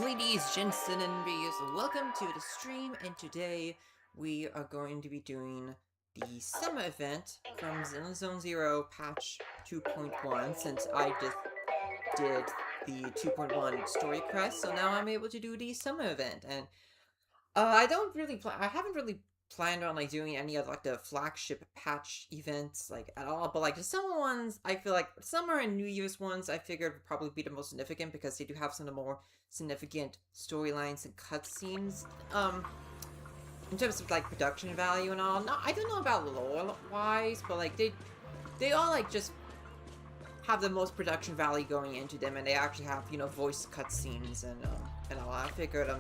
Ladies, gents, and bees, welcome to the stream, and today we are going to be doing the summer event from Zone Zero patch 2.1, since I just did the 2.1 story quest, so now I'm able to do the summer event, and I haven't really planned on like doing any of like the flagship patch events like at all, but like the summer ones, I feel like summer and New Year's ones I figured would probably be the most significant because they do have some of the more significant storylines and cutscenes in terms of like production value and all. I don't know about lore wise, but like they all like just have the most production value going into them, and they actually have, you know, voice cutscenes and all. I figured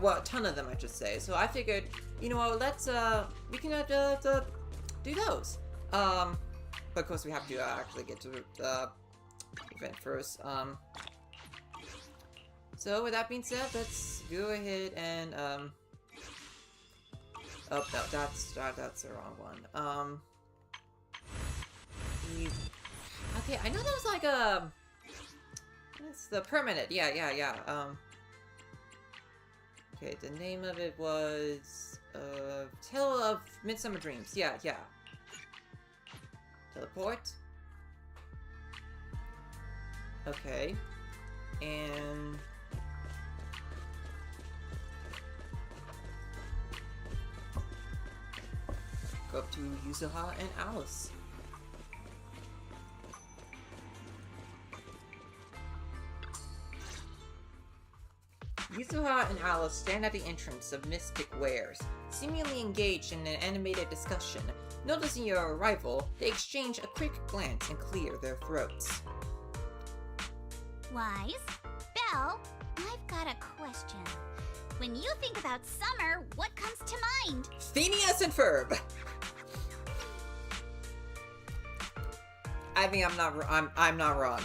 well, a ton of them, I should say. So I figured, you know what, let's, we can, do those. But of course we have to, actually get to the event first. So with that being said, let's go ahead and, oh, no, that's the wrong one. Okay, I know there was like a, it's the permanent, yeah. Okay, the name of it was, Tale of Midsummer Dreams. Yeah. Teleport. Okay. And... go up to Yuzuha and Alice. Yuzuha and Alice stand at the entrance of Mystic Wares, seemingly engaged in an animated discussion. Noticing your arrival, they exchange a quick glance and clear their throats. Wise? Belle, I've got a question. When you think about summer, what comes to mind? Phineas and Ferb! I think I'm not wrong.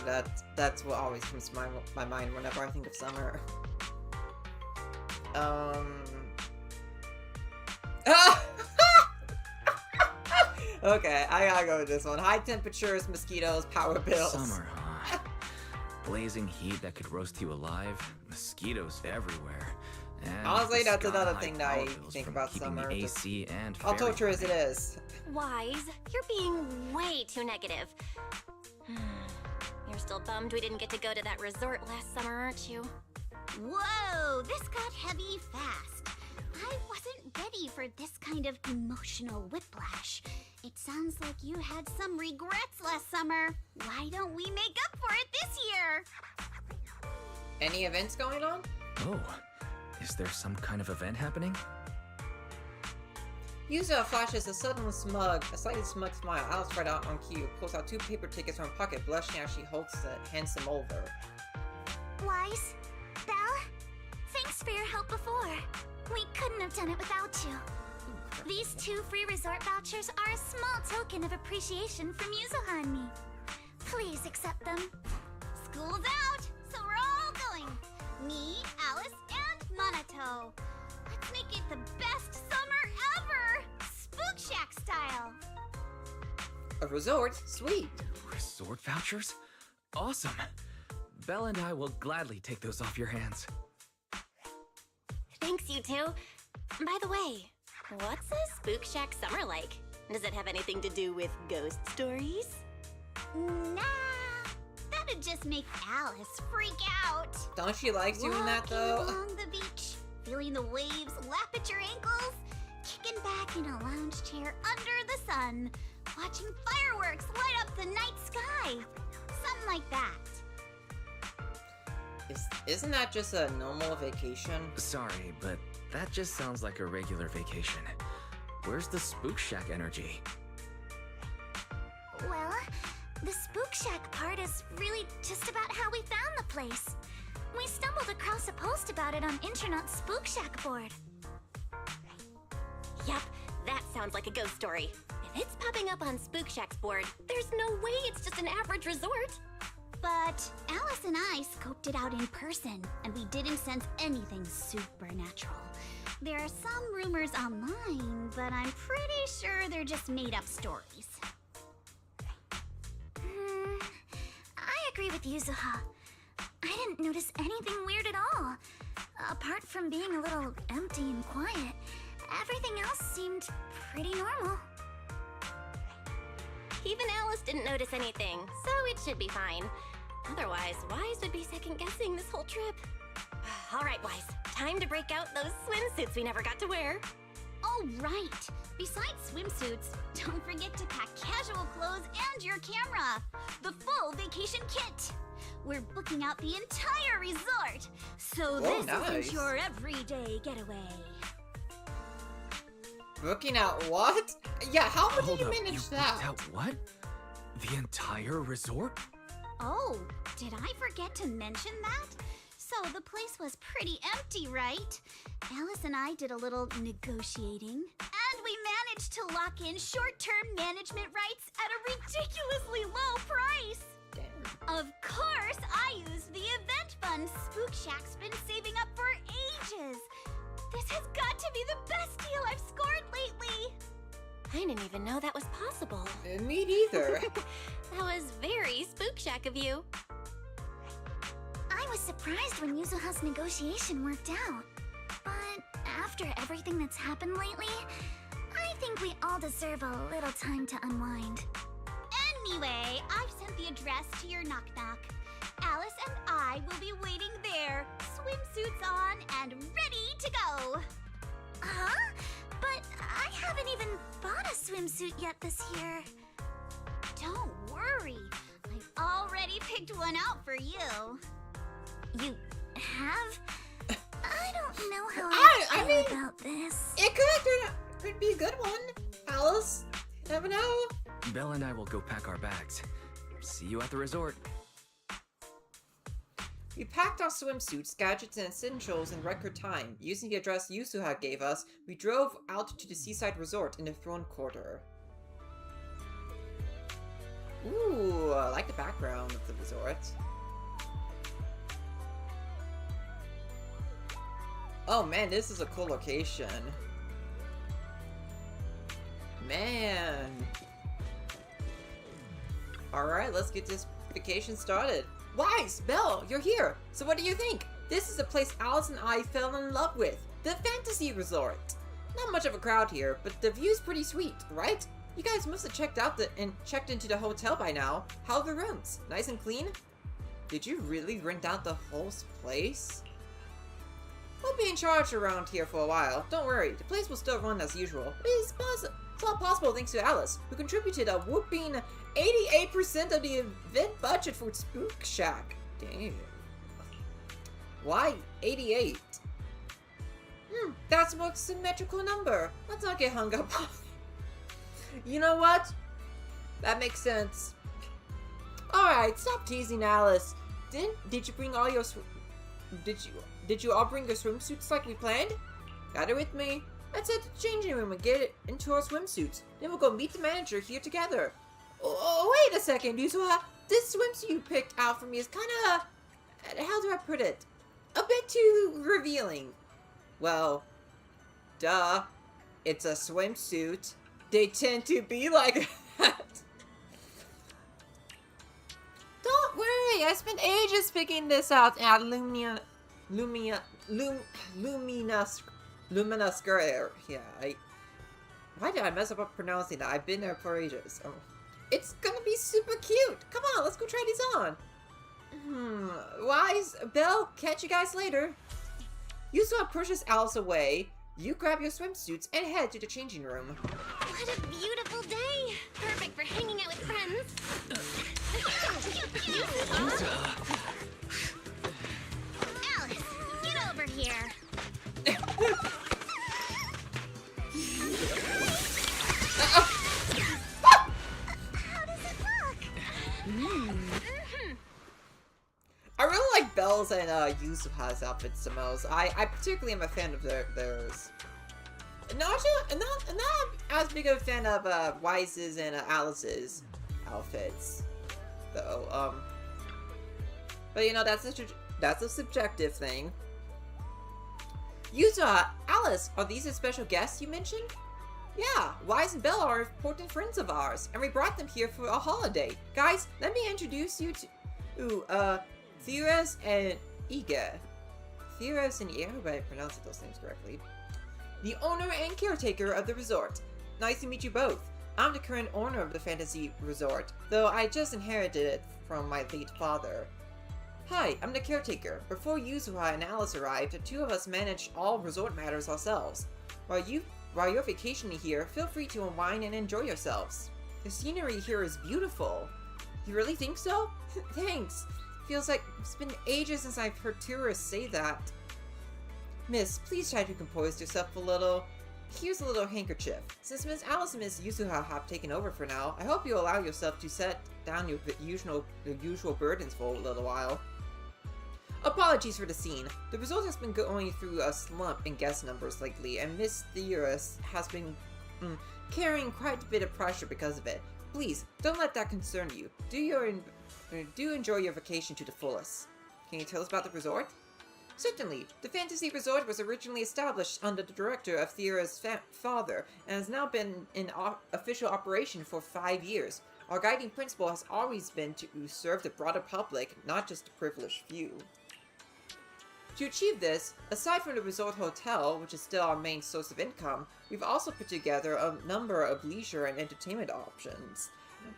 That's what always comes to my mind whenever I think of summer. Okay, I gotta go with this one. High temperatures, mosquitoes, power bills. Summer, huh? Blazing heat that could roast you alive, mosquitoes everywhere. And honestly, that's another thing that I think about summer. The AC and how torturous it is. Wise, you're being way too negative. You're still bummed we didn't get to go to that resort last summer, aren't you? Whoa, this got heavy fast. I wasn't ready for this kind of emotional whiplash. It sounds like you had some regrets last summer. Why don't we make up for it this year? Any events going on? Oh, is there some kind of event happening? Yuzuha flashes a slightly smug smile. Alice right out on cue, pulls out 2 paper tickets from her pocket, blushing as she hands them over. Wise? Belle? Thanks for your help before. We couldn't have done it without you. These 2 free resort vouchers are a small token of appreciation from Yuzuha and me. Please accept them. School's out, so we're all going. Me, Alice, and So, let's make it the best summer ever! Spook Shack style! A resort? Sweet. Resort vouchers? Awesome! Belle and I will gladly take those off your hands. Thanks, you two. By the way, what's a Spook Shack summer like? Does it have anything to do with ghost stories? Nah, that'd just make Alice freak out. Don't she like doing that, though? Walking along the beach, feeling the waves lap at your ankles, kicking back in a lounge chair under the sun, watching fireworks light up the night sky. Something like that. Isn't that just a normal vacation? Sorry, but that just sounds like a regular vacation. Where's the Spook Shack energy? Well, the Spook Shack part is really just about how we found the place. We stumbled across a post about it on Internet's Spook Shack board. Yep, that sounds like a ghost story. If it's popping up on Spook Shack's board, there's no way it's just an average resort. But Alice and I scoped it out in person, and we didn't sense anything supernatural. There are some rumors online, but I'm pretty sure they're just made-up stories. I agree with Yuzuha. I didn't notice anything weird at all. Apart from being a little empty and quiet, everything else seemed pretty normal. Even Alice didn't notice anything, so it should be fine. Otherwise, Wise would be second-guessing this whole trip. All right, Wise, time to break out those swimsuits we never got to wear. Oh, right. Besides swimsuits, don't forget to pack casual clothes and your camera. The full vacation kit. We're booking out the entire resort, so this nice. isn't your everyday getaway. Booking out what? Yeah, how did Hold you up, manage you that? booked out what? The entire resort? Oh, did I forget to mention that? So the place was pretty empty, right? Alice and I did a little negotiating, and we managed to lock in short-term management rights at a ridiculously low price. Damn. Of course, I used the event fund Spook Shack's been saving up for ages. This has got to be the best deal I've scored lately. I didn't even know that was possible. Me neither. That was very Spook Shack of you. I was surprised when Yuzuha's negotiation worked out. But after everything that's happened lately, I think we all deserve a little time to unwind. Anyway, I've sent the address to your knock-knock. Alice and I will be waiting there, swimsuits on and ready to go. Huh? But I haven't even bought a swimsuit yet this year. Don't worry. I've already picked one out for you. You have? I don't know how I feel about this. It could be a good one. Alice, you never know. Belle and I will go pack our bags. See you at the resort. We packed our swimsuits, gadgets, and essentials in record time. Using the address Yusuha gave us, we drove out to the seaside resort in the Throne Quarter. Ooh, I like the background of the resort. Oh man, this is a cool location. Man. Alright, let's get this vacation started. Wise, Belle, you're here. So what do you think? This is a place Alice and I fell in love with. The Fantasy Resort. Not much of a crowd here, but the view's pretty sweet, right? You guys must have checked into the hotel by now. How are the rooms? Nice and clean? Did you really rent out the whole place? We'll be in charge around here for a while. Don't worry, the place will still run as usual. It's all possible thanks to Alice, who contributed a whooping 88% of the event budget for Spook Shack. Damn. Why 88? That's a more symmetrical number. Let's not get hung up on it. You know what? That makes sense. Alright, stop teasing Alice. Did you bring all your Did you all bring your swimsuits like we planned? Got it with me. Let's head to the changing room and get into our swimsuits. Then we'll go meet the manager here together. Oh, wait a second, Yuzuha. This swimsuit you picked out for me is kinda... how do I put it? A bit too revealing. Well, duh. It's a swimsuit. They tend to be like that. Don't worry, I spent ages picking this out at Luminous Square. Yeah, why did I mess up pronouncing that? I've been there for ages. Oh. It's gonna be super cute. Come on, let's go try these on. Wise, Belle, catch you guys later. You saw pushes Alice away. You grab your swimsuits and head to the changing room. What a beautiful day! Perfect for hanging out with friends. Alice, get over here. How does it look? I really like Belle's and Yusuha's outfits the most. I particularly am a fan of theirs. Not as big of a fan of Wise's and Alice's outfits, though. But you know, that's a subjective thing. Yusuha, Alice, are these the special guests you mentioned? Yeah, Wise and Belle are important friends of ours, and we brought them here for a holiday. Guys, let me introduce you to Theres and Iga. Theres and Iga, I hope I pronounced those names correctly. The owner and caretaker of the resort. Nice to meet you both. I'm the current owner of the fantasy resort, though I just inherited it from my late father. Hi, I'm the caretaker. Before Yusuha and Alice arrived, the two of us managed all resort matters ourselves. While you're vacationing here, feel free to unwind and enjoy yourselves. The scenery here is beautiful. You really think so? Thanks. Feels like it's been ages since I've heard tourists say that. Miss, please try to compose yourself a little. Here's a little handkerchief. Since Miss Alice and Miss Yusuha have taken over for now, I hope you allow yourself to set down your usual burdens for a little while. Apologies for the scene. The resort has been going through a slump in guest numbers lately, and Miss Theris has been carrying quite a bit of pressure because of it. Please, don't let that concern you. Do enjoy your vacation to the fullest. Can you tell us about the resort? Certainly. The Fantasy Resort was originally established under the director of Thera's father, and has now been in official operation for 5 years. Our guiding principle has always been to serve the broader public, not just the privileged few. To achieve this, aside from the resort hotel, which is still our main source of income, we've also put together a number of leisure and entertainment options.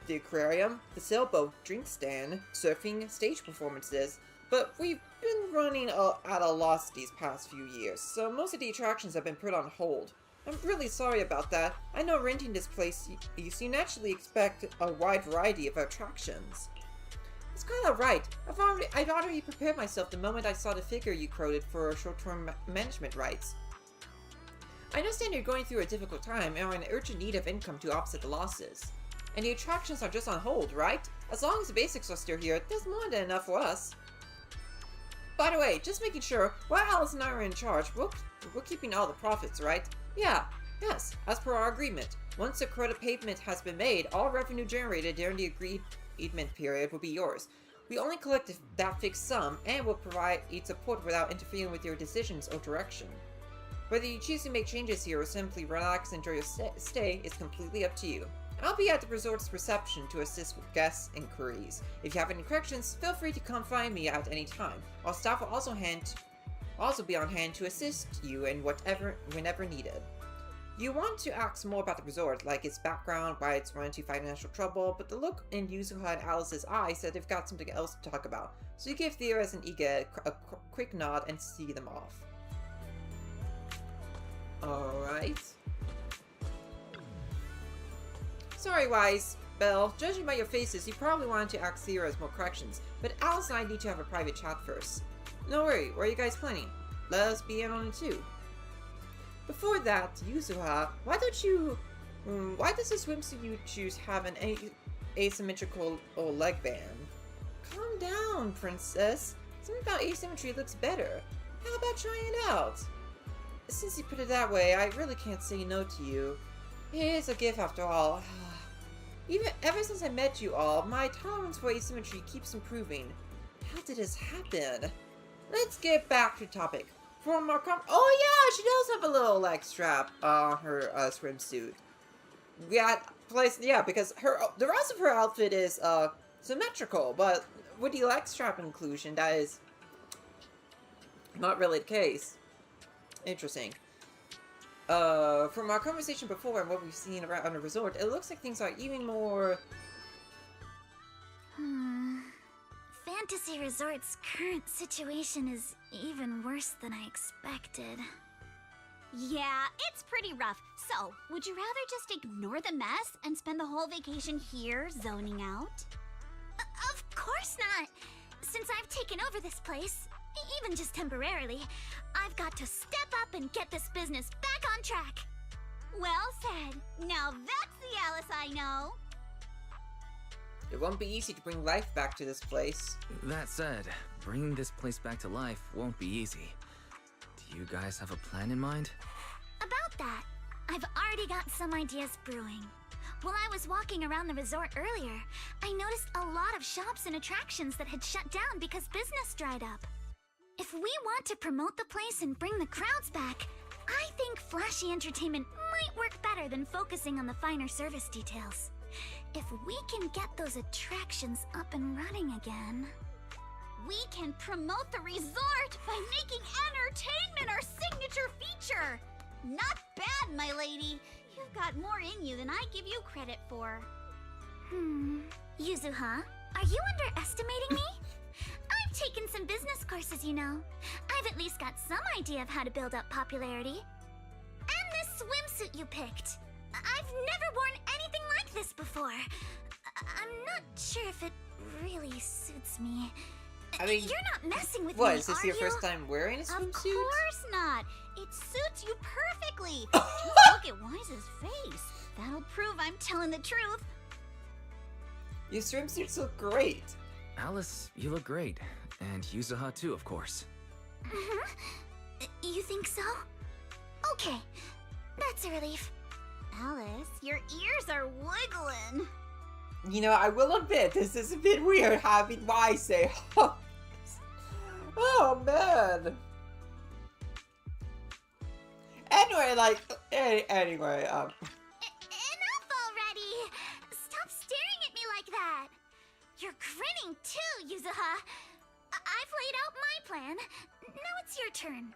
The aquarium, the sailboat, drink stand, surfing, stage performances, but we've been running at a loss these past few years, so most of the attractions have been put on hold. I'm really sorry about that. I know renting this place, you naturally expect a wide variety of attractions. It's quite alright. I've already prepared myself the moment I saw the figure you quoted for short-term management rights. I understand you're going through a difficult time and are in urgent need of income to offset the losses. And the attractions are just on hold, right? As long as the basics are still here, there's more than enough for us. By the way, just making sure, while Alice and I are in charge, we're keeping all the profits, right? Yes, as per our agreement. Once the credit payment has been made, all revenue generated during the agreement period will be yours. We only collect that fixed sum, and will provide support without interfering with your decisions or direction. Whether you choose to make changes here or simply relax and enjoy your stay is completely up to you. I'll be at the resort's reception to assist with guest inquiries. If you have any questions, feel free to come find me at any time. Our staff will also be on hand to assist you in whenever needed. You want to ask more about the resort, like its background, why it's run into financial trouble, but the look in Yusuha and Alice's eyes said they've got something else to talk about, so you give Theras and Iga a quick nod and see them off. Alright. Sorry, Wise, Belle. Judging by your faces, you probably wanted to ask Theras more questions, but Alice and I need to have a private chat first. No worry, where are you guys planning? Let us be in on it too. Before that, Yusuha, why does the swimsuit you choose have an asymmetrical leg band? Calm down, princess. Something about asymmetry looks better. How about trying it out? Since you put it that way, I really can't say no to you. It is a gift after all. Ever since I met you all, my tolerance for asymmetry keeps improving. How did this happen? Let's get back to the topic. from our oh yeah, she does have a little leg strap on her swimsuit. Yeah, because the rest of her outfit is symmetrical, but with the leg strap inclusion, that is not really the case. Interesting. From our conversation before and what we've seen around the resort, it looks like things are even more... Fantasy Resort's current situation is even worse than I expected. Yeah, it's pretty rough. So, would you rather just ignore the mess and spend the whole vacation here zoning out? Of course not! Since I've taken over this place, even just temporarily, I've got to step up and get this business back on track. Well said. Now that's the Alice I know. It won't be easy to bring life back to this place. That said, bringing this place back to life won't be easy. Do you guys have a plan in mind? About that, I've already got some ideas brewing. While I was walking around the resort earlier, I noticed a lot of shops and attractions that had shut down because business dried up. If we want to promote the place and bring the crowds back, I think flashy entertainment might work better than focusing on the finer service details. If we can get those attractions up and running again... We can promote the resort by making entertainment our signature feature! Not bad, my lady. You've got more in you than I give you credit for. Yuzuha, are you underestimating me? I've taken some business courses, you know. I've at least got some idea of how to build up popularity. And this swimsuit you picked. I've never worn anything like this before. I'm not sure if it really suits me. I mean, you're not messing with me, what, is this are your you? first time wearing a swimsuit? Of course not. It suits you perfectly. Just look at Wise's face. That'll prove I'm telling the truth. Your swimsuits look great. Alice, you look great. And Yuzuha too, of course. You think so? Okay, that's a relief. Alice, your ears are wiggling. You know, I will admit, this is a bit weird having Wise say, oh man. Anyway, Enough already! Stop staring at me like that! You're grinning too, Yuzuha! I've laid out my plan. Now it's your turn.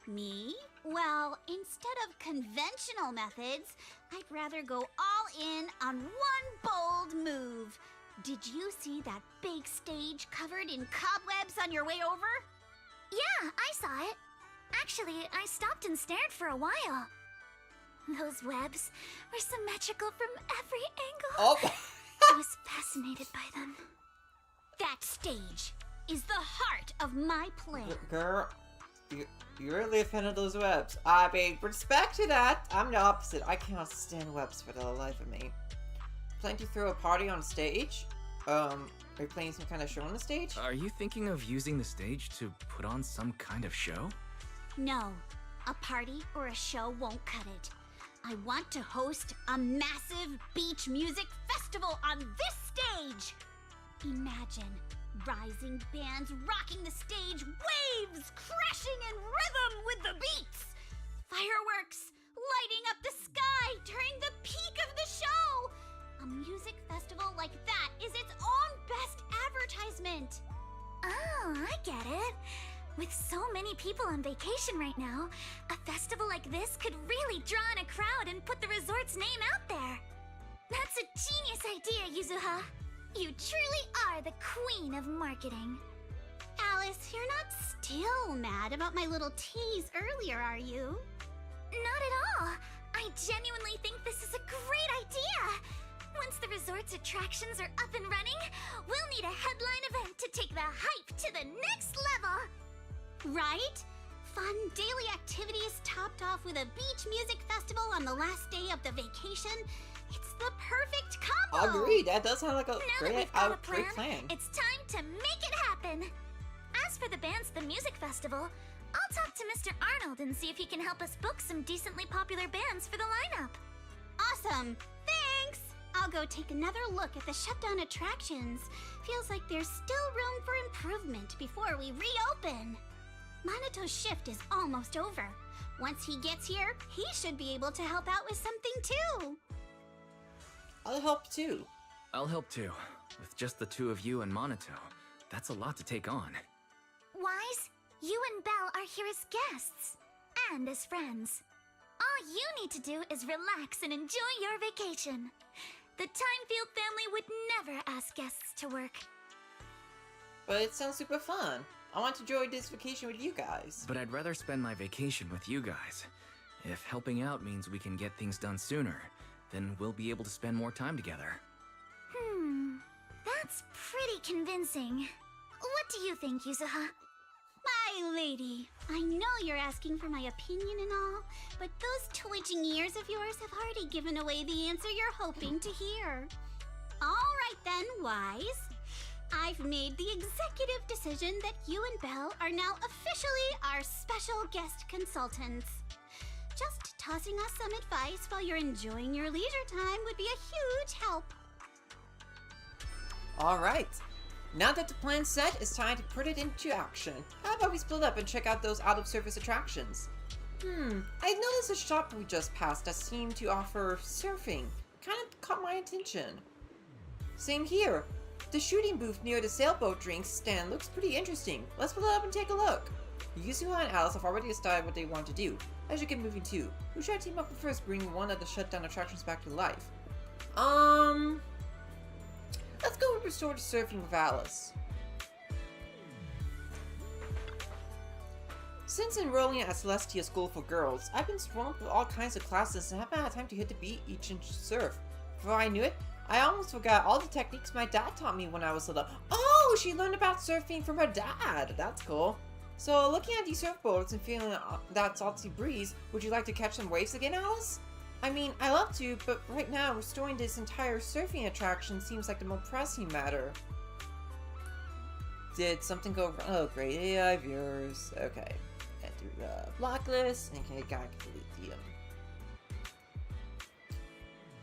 Me? Well, instead of conventional methods, I'd rather go all in on one bold move. Did you see that big stage covered in cobwebs on your way over? Yeah, I saw it. Actually, I stopped and stared for a while. Those webs were symmetrical from every angle. oh, I was fascinated by them. That stage is the heart of my plan. girl, you're really a fan of those webs. I mean, respect to that. I'm the opposite. I cannot stand webs for the life of me. Planning to throw a party on stage? Are you playing some kind of show on the stage? Are you thinking of using the stage to put on some kind of show? No, a party or a show won't cut it. I want to host a massive beach music festival on this stage. Imagine rising bands rocking the stage, waves crashing in rhythm with the beats, fireworks lighting up the sky during the peak of the show. A music festival like that is its own best advertisement. Oh, I get it. With so many people on vacation right now, a festival like this could really draw in a crowd and put the resort's name out there. That's a genius idea, Yuzuha. You truly are the queen of marketing. Alice, you're not still mad about my little tease earlier, are you? Not at all. I genuinely think this is a great idea. Once the resort's attractions are up and running, we'll need a headline event to take the hype to the next level. Right? Fun daily activities topped off with a beach music festival on the last day of the vacation. It's the perfect combo! Agreed, that does sound like a Now that great, we've got a great plan. it's time to make it happen! As for the bands at the music festival, I'll talk to Mr. Arnold and see if he can help us book some decently popular bands for the lineup. Awesome! Thanks! I'll go take another look at the shutdown attractions. Feels like there's still room for improvement before we reopen. Manito's shift is almost over. Once he gets here, he should be able to help out with something too. I'll help too. I'll help too. With just the two of you and Monito, that's a lot to take on. Wise, you and Belle are here as guests. And as friends. All you need to do is relax and enjoy your vacation. The Timefield family would never ask guests to work. But it sounds super fun. I want to enjoy this vacation with you guys. But I'd rather spend my vacation with you guys. If helping out means we can get things done sooner, then we'll be able to spend more time together. That's pretty convincing. What do you think, Yuzuha? My lady, I know you're asking for my opinion and all, but those twitching ears of yours have already given away the answer you're hoping to hear. All right then, Wise. I've made the executive decision that you and Belle are now officially our special guest consultants. Just tossing us some advice while you're enjoying your leisure time would be a huge help. Alright. Now that the plan's set, it's time to put it into action. How about we split up and check out those out-of-service attractions? I noticed a shop we just passed that seemed to offer surfing. Kind of caught my attention. Same here. The shooting booth near the sailboat drinks stand looks pretty interesting. Let's split up and take a look. Yuzuha and Alice have already decided what they want to do. I should get moving too. Who should I team up with first, bringing one of the shutdown attractions back to life? Let's go with Restored Surfing with Alice. Since enrolling at Celestia School for Girls, I've been swamped with all kinds of classes and haven't had time to hit the beach and surf. Before I knew it, I almost forgot all the techniques my dad taught me when I was little. Oh, she learned about surfing from her dad. That's cool. So, looking at these surfboards and feeling that salty breeze, would you like to catch some waves again, Alice? I mean, I love to, but right now, restoring this entire surfing attraction seems like the more pressing matter. Did something go wrong? Oh, great AI of yours. Okay. Enter the block list. Okay, gotta delete the,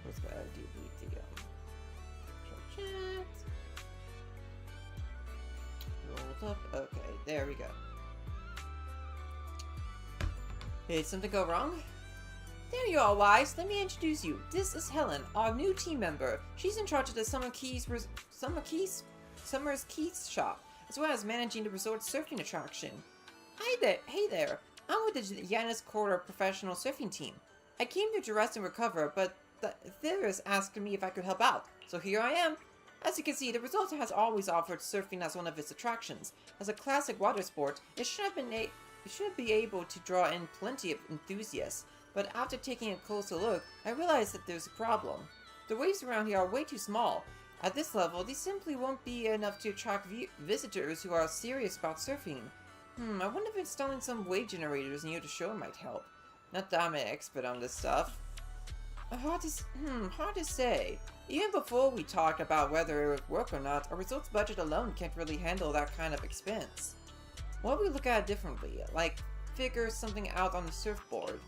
let's go delete the, chat. Rolled up. Okay, there we go. Did something go wrong? There you are, Wise. Let me introduce you. This is Helen, our new team member. She's in charge of the Summer's Keys shop, as well as managing the resort surfing attraction. Hi there. Hey there. I'm with the Yanis Quarter professional surfing team. I came here to rest and recover, but the theorist asked me if I could help out, so here I am. As you can see, the resort has always offered surfing as one of its attractions. As a classic water sport, it should be able to draw in plenty of enthusiasts. But after taking a closer look, I realized that there's a problem. The waves around here are way too small. At this level, these simply won't be enough to attract visitors who are serious about surfing. I wonder if installing some wave generators near the shore might help. Not that I'm an expert on this stuff. Hard to say. Even before we talked about whether it would work or not, our resort's budget alone can't really handle that kind of expense. What if we look at it differently? Like, figure something out on the surfboard?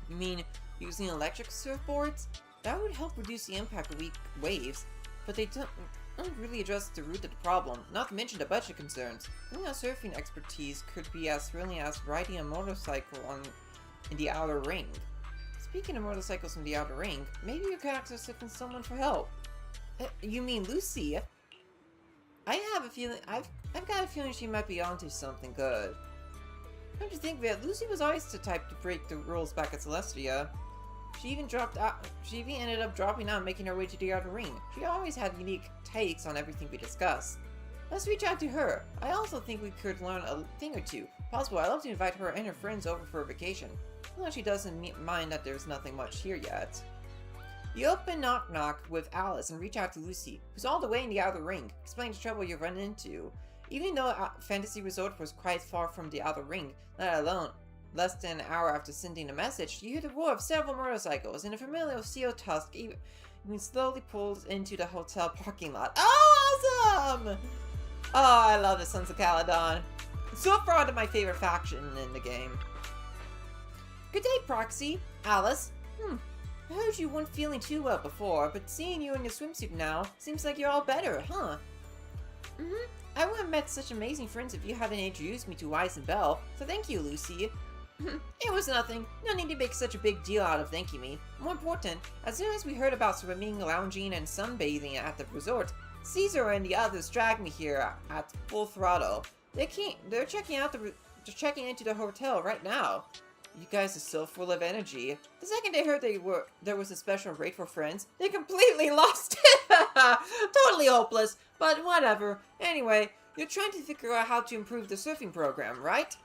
You mean using electric surfboards? That would help reduce the impact of weak waves, but they don't really address the root of the problem, not to mention the budget concerns. Our surfing expertise could be as thrilling as riding a motorcycle in the outer ring. Speaking of motorcycles in the outer ring, maybe you could ask surfing someone for help. You mean Lucy? I have a feeling, I've got a feeling she might be onto something good. Come to think of it, Lucy was always the type to break the rules back at Celestia. She even ended up dropping out and making her way to the outer ring. She always had unique takes on everything we discussed. Let's reach out to her. I also think we could learn a thing or two. Possible, I'd love to invite her and her friends over for a vacation. Well, she doesn't mind that there's nothing much here yet. You open Knock Knock with Alice and reach out to Lucy, who's all the way in the outer ring. Explain the trouble you run into. Even though Fantasy Resort was quite far from the outer ring, let alone less than an hour after sending a message, you hear the roar of several motorcycles, and a familiar Seal Tusk even slowly pulls into the hotel parking lot. Oh, awesome! Oh, I love the Sons of Caledon. So far, they're my favorite faction in the game. Good day, Proxy. Alice. I heard you weren't feeling too well before, but seeing you in your swimsuit now, seems like you're all better, huh? I wouldn't have met such amazing friends if you hadn't introduced me to Wise and Belle, so thank you, Lucy. It was nothing. No need to make such a big deal out of thanking me. More important, as soon as we heard about swimming, lounging, and sunbathing at the resort, Caesar and the others dragged me here at full throttle. They're checking into the hotel right now. You guys are so full of energy. The second they heard there was a special rate for friends, they completely lost it. Totally hopeless, but whatever. Anyway, you're trying to figure out how to improve the surfing program, right?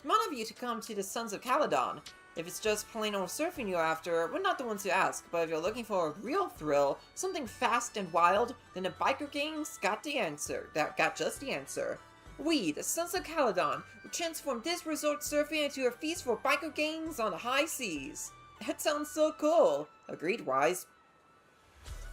Smart of you to come to the Sons of Caledon. If it's just plain old surfing you're after, we're not the ones to ask, but if you're looking for a real thrill, something fast and wild, then the biker gang's got just the answer. We, the Sons of Caledon, will transform this resort surfing into a feast for biker gangs on the high seas. That sounds so cool. Agreed, Wise.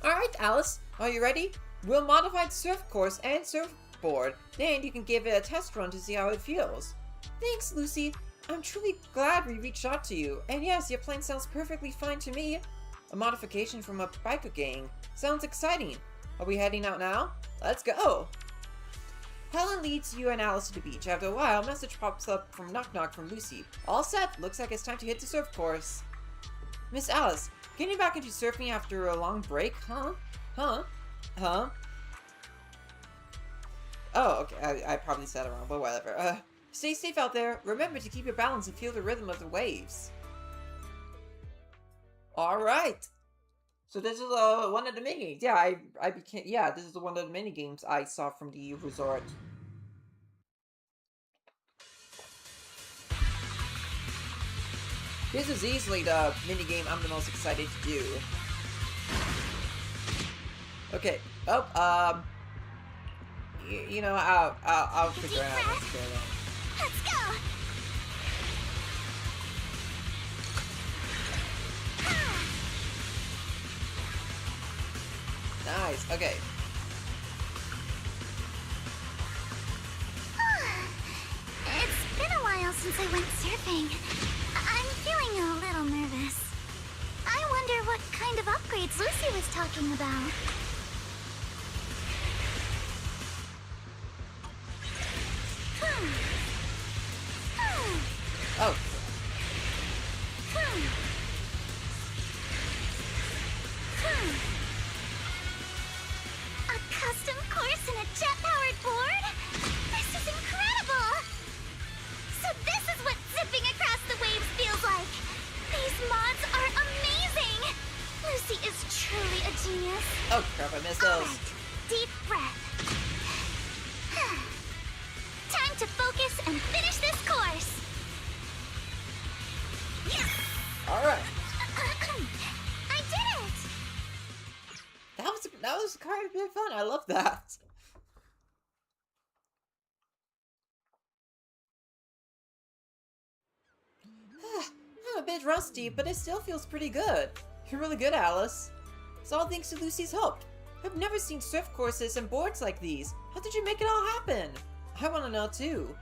Alright, Alice, are you ready? We'll modify the surf course and surfboard, then you can give it a test run to see how it feels. Thanks, Lucy. I'm truly glad we reached out to you. And yes, your plan sounds perfectly fine to me. A modification from a biker gang. Sounds exciting. Are we heading out now? Let's go. Helen leads you and Alice to the beach. After a while, a message pops up from Knock Knock from Lucy. All set. Looks like it's time to hit the surf course. Miss Alice, getting back into surfing after a long break? Huh? Oh, okay. I probably said it wrong, but whatever. Stay safe out there. Remember to keep your balance and feel the rhythm of the waves. Alright. So this is one of the mini games. Yeah, this is one of the mini games I saw from the resort. This is easily the mini game I'm the most excited to do. Okay. Oh, you know, I'll figure it out. Let's go! Nice, okay. It's been a while since I went surfing. I'm feeling a little nervous. I wonder what kind of upgrades Lucy was talking about. Oh. A custom course and a jet-powered board? This is incredible! So this is what zipping across the waves feels like. These mods are amazing! Lucy is truly a genius. Oh crap, I missed those. Alright, deep breath. Time to focus and finish this course. Yes! Alright. I did it! That was kind of a bit fun. I love that. I'm a bit rusty, but it still feels pretty good. You're really good, Alice. It's all thanks to Lucy's help. I've never seen surf courses and boards like these. How did you make it all happen? I want to know too.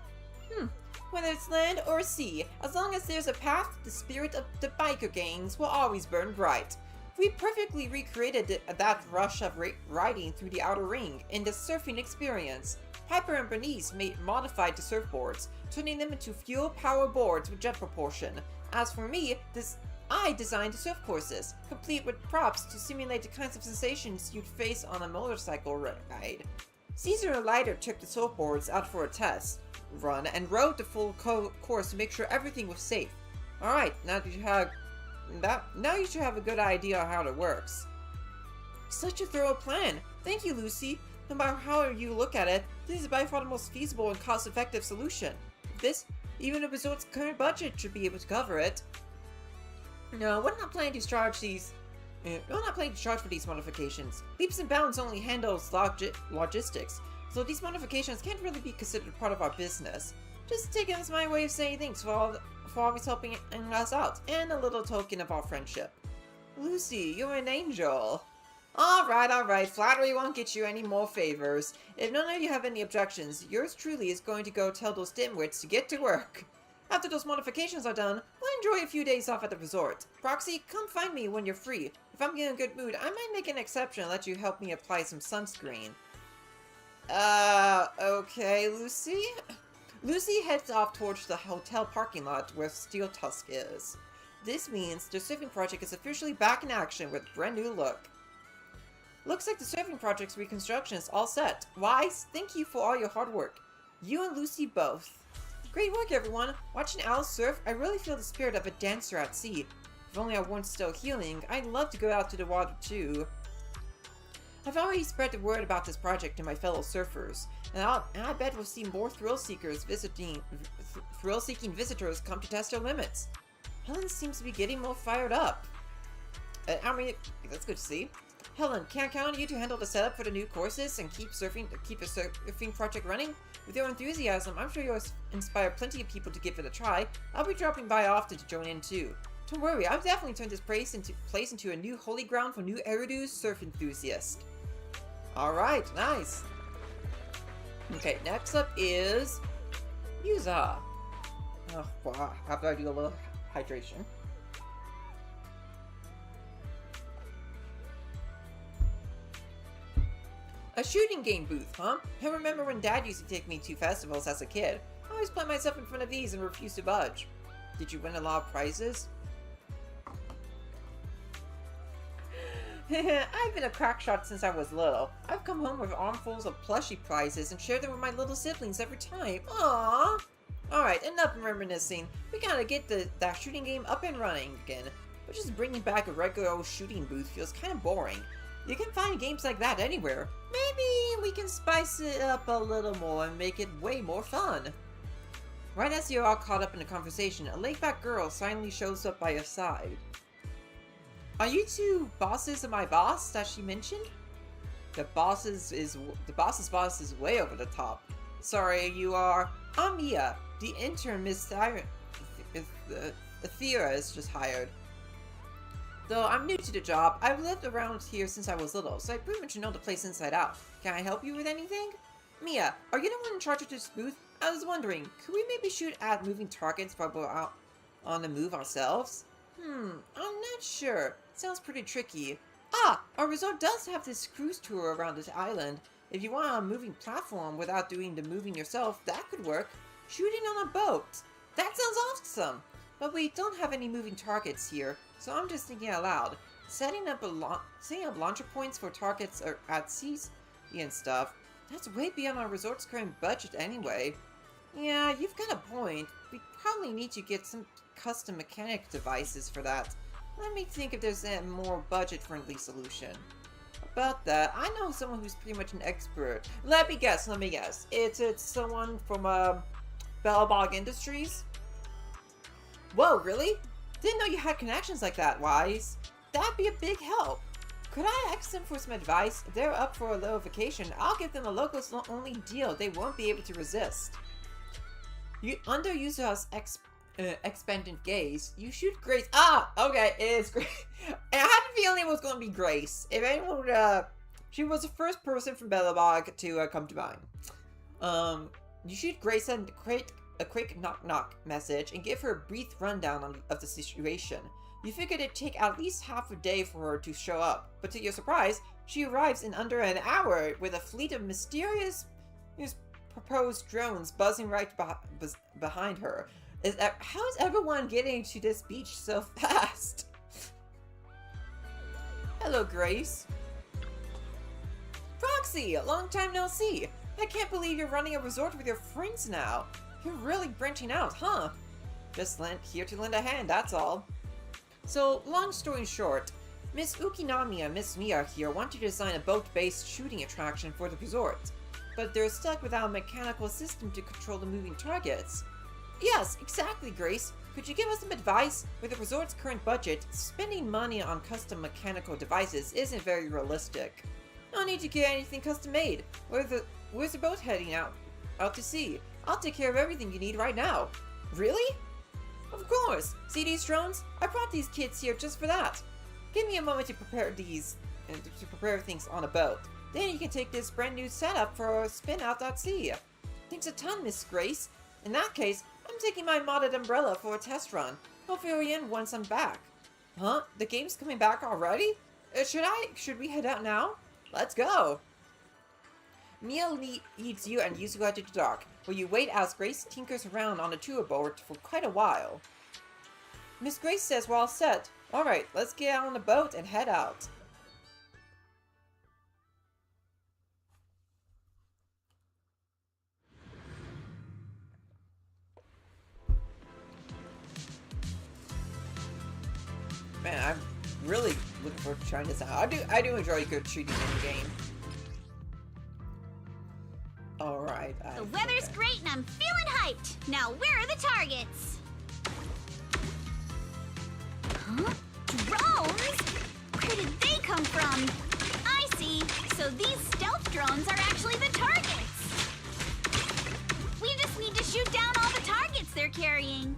Whether it's land or sea, as long as there's a path, the spirit of the biker gangs will always burn bright. We perfectly recreated that rush of riding through the outer ring in the surfing experience. Piper and Bernice modified the surfboards, turning them into fuel-powered boards with jet propulsion. As for me, I designed the surf courses, complete with props to simulate the kinds of sensations you'd face on a motorcycle ride. Caesar and Leiter took the surfboards out for a test run and rode the full course to make sure everything was safe. Alright, now you should have a good idea of how it works. Such a thorough plan! Thank you, Lucy! No matter how you look at it, this is by far the most feasible and cost-effective solution. Even a resort's current budget should be able to cover it. No, we're not planning to charge for these modifications. Leaps and Bounds only handles logistics, so these modifications can't really be considered part of our business. Just take it as my way of saying thanks for always helping us out, and a little token of our friendship. Lucy, you're an angel. Alright, flattery won't get you any more favors. If none of you have any objections, yours truly is going to go tell those dimwits to get to work. After those modifications are done, we'll enjoy a few days off at the resort. Proxy, come find me when you're free. If I'm in a good mood, I might make an exception and let you help me apply some sunscreen. Okay, Lucy? Lucy heads off towards the hotel parking lot where Steel Tusk is. This means the surfing project is officially back in action with a brand new look. Looks like the surfing project's reconstruction is all set. Wise, thank you for all your hard work. You and Lucy both. Great work, everyone. Watching Alice surf, I really feel the spirit of a dancer at sea. If only I weren't still healing, I'd love to go out to the water too. I've already spread the word about this project to my fellow surfers, and I bet we'll see more thrill-seeking visitors come to test their limits. Helen seems to be getting more fired up. That's good to see. Helen, can I count on you to handle the setup for the new courses and keep the surfing project running? With your enthusiasm, I'm sure you'll inspire plenty of people to give it a try. I'll be dropping by often to join in too. Don't worry, I've definitely turned this place into a new holy ground for new Eridu's surf enthusiasts. Alright, nice. Okay, next up is Yuza. Oh, wow. After I do a little hydration. A shooting game booth, huh? I remember when Dad used to take me to festivals as a kid. I always put myself in front of these and refused to budge. Did you win a lot of prizes? I've been a crack shot since I was little. I've come home with armfuls of plushie prizes and shared them with my little siblings every time. Aww! Alright, enough reminiscing. We gotta get that shooting game up and running again. But just bringing back a regular old shooting booth feels kind of boring. You can find games like that anywhere. Maybe we can spice it up a little more and make it way more fun. Right as you're all caught up in the conversation, a laid-back girl suddenly shows up by your side. Are you two bosses of my boss that she mentioned? The boss's boss is way over the top. Sorry, you are. I'm Mia, the intern Miss Thea is just hired. Though I'm new to the job, I've lived around here since I was little, so I pretty much know the place inside out. Can I help you with anything? Mia, are you the one in charge of this booth? I was wondering, could we maybe shoot at moving targets while we're out on the move ourselves? I'm not sure. Sounds pretty tricky. Ah, our resort does have this cruise tour around this island. If you want a moving platform without doing the moving yourself, that could work. Shooting on a boat. That sounds awesome. But we don't have any moving targets here, so I'm just thinking out loud. Setting up launcher points for targets at sea and stuff, that's way beyond our resort's current budget anyway. Yeah, you've got a point. We probably need to get some custom mechanic devices for that. Let me think if there's a more budget-friendly solution. About that, I know someone who's pretty much an expert. Let me guess. It's someone from Bellabog Industries? Whoa, really? Didn't know you had connections like that, Wise. That'd be a big help. Could I ask them for some advice? If they're up for a little vacation, I'll give them a locals-only deal they won't be able to resist. Under Yuza's expectant gaze, you shoot Grace. Ah, okay, it is Grace. I had a feeling it was going to be Grace. If anyone would, she was the first person from Bellabog to come to mind. You shoot Grace and create a quick knock-knock message and give her a brief rundown of the situation. You figured it'd take at least half a day for her to show up, but to your surprise, she arrives in under an hour with a fleet of mysterious proposed drones buzzing right behind her. How is everyone getting to this beach so fast? Hello, Grace. Proxy, a long time no see. I can't believe you're running a resort with your friends now. You're really branching out, huh? Just here to lend a hand, that's all. So, long story short, Miss Ukinami and Miss Mia here want to design a boat-based shooting attraction for the resort, but they're stuck without a mechanical system to control the moving targets. Yes, exactly, Grace. Could you give us some advice? With the resort's current budget, spending money on custom mechanical devices isn't very realistic. No need to get anything custom made. Where's the boat heading out to sea? I'll take care of everything you need right now. Really? Of course. See these drones? I brought these kids here just for that. Give me a moment to prepare things on a boat. Then you can take this brand new setup for a spin out at sea. Thanks a ton, Miss Grace. In that case, I'm taking my modded umbrella for a test run. I'll fill you in once I'm back. Huh? The game's coming back already? Should we head out now? Let's go. Mia leads you and Yusuke to the dock, where you wait as Grace tinkers around on the tour boat for quite a while. Miss Grace says we're all set. Alright, let's get on the boat and head out. Man, I'm really looking forward to trying this out. I do enjoy good shooting in the game. Alright. The weather's great and I'm feeling hyped. Now, where are the targets? Huh? Drones? Where did they come from? I see. So these stealth drones are actually the targets. We just need to shoot down all the targets they're carrying.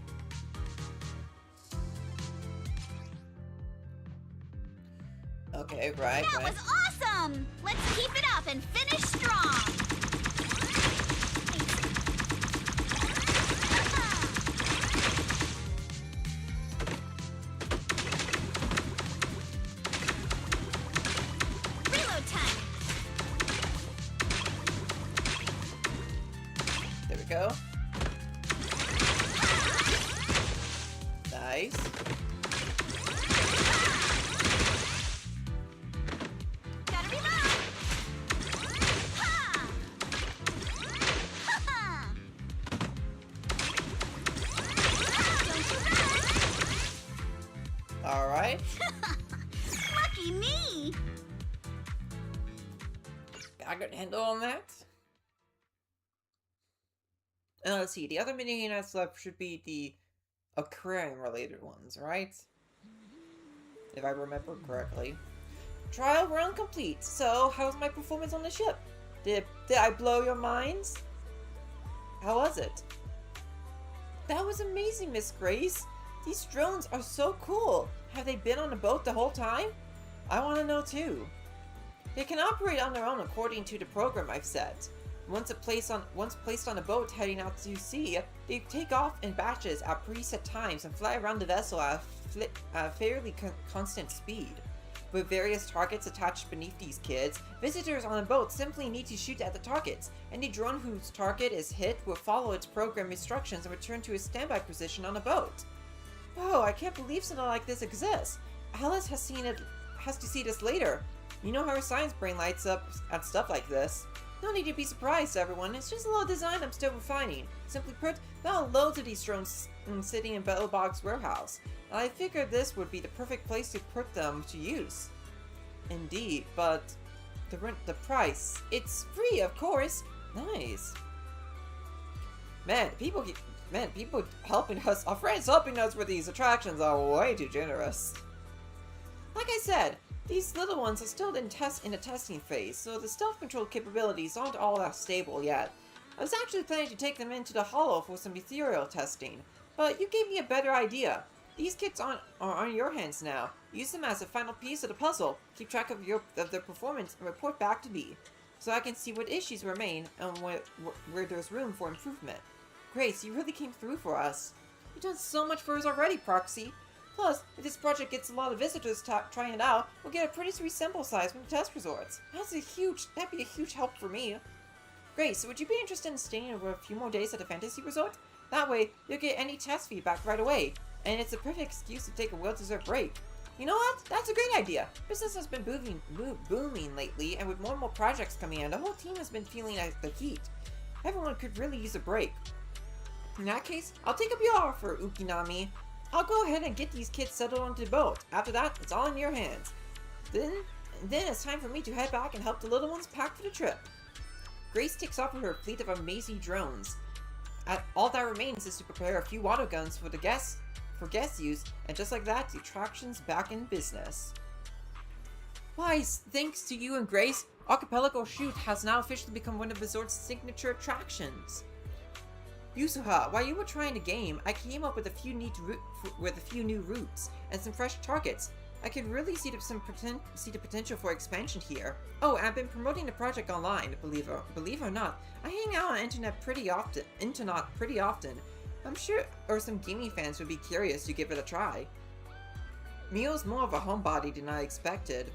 Okay, right. That was awesome! Let's keep it up and finish strong. Reload time. There we go. Nice. Gotta reload. Ha! Ha-ha! Don't you run! Alright. Lucky me! Got a good handle on that. And let's see, the other mini units left should be the aquarium related ones, right? If I remember correctly. Trial run complete. So, how was my performance on the ship? Did I blow your minds? How was it? That was amazing, Miss Grace. These drones are so cool. Have they been on the boat the whole time? I want to know too. They can operate on their own according to the program I've set. Once placed on a boat heading out to sea, they take off in batches at preset times and fly around the vessel at a fairly constant speed. With various targets attached beneath these kids, visitors on a boat simply need to shoot at the targets. Any drone whose target is hit will follow its program instructions and return to a standby position on a boat. Whoa, I can't believe something like this exists. Alice has to see this later. You know how her science brain lights up at stuff like this. No need to be surprised, everyone. It's just a little design I'm still refining. Simply put, there are loads of these drones sitting in Battlebog's warehouse, and I figured this would be the perfect place to put them to use. Indeed, but the price. It's free, of course. Nice. Man, people helping us, our friends helping us with these attractions are way too generous. Like I said, these little ones are still in the testing phase, so the stealth control capabilities aren't all that stable yet. I was actually planning to take them into the Hollow for some ethereal testing, but you gave me a better idea. These kits are on your hands now. Use them as a final piece of the puzzle. Keep track of their performance and report back to me, so I can see what issues remain and where there's room for improvement. Grace, you really came through for us. You've done so much for us already, Proxy. Plus, if this project gets a lot of visitors trying it out, we'll get a pretty sweet sample size from the test resorts. That'd be a huge help for me. Grace, would you be interested in staying over a few more days at the fantasy resort? That way, you'll get any test feedback right away, and it's a perfect excuse to take a well-deserved break. You know what? That's a great idea. Business has been booming lately, and with more and more projects coming in, the whole team has been feeling the heat. Everyone could really use a break. In that case, I'll take up your offer, Ukinami. I'll go ahead and get these kids settled onto the boat. After that, it's all in your hands. Then it's time for me to head back and help the little ones pack for the trip. Grace takes off with her fleet of amazing drones. All that remains is to prepare a few water guns for guest use, and just like that, the attraction's back in business. Why, thanks to you and Grace, Archipelago Shoot has now officially become one of the resort's signature attractions. Yusuha, while you were trying the game, I came up with a few new routes and some fresh targets. I could really see the potential for expansion here. Oh, and I've been promoting the project online. Believe it or not, I hang out on internet pretty often. I'm sure some gaming fans would be curious to give it a try. Mio's more of a homebody than I expected.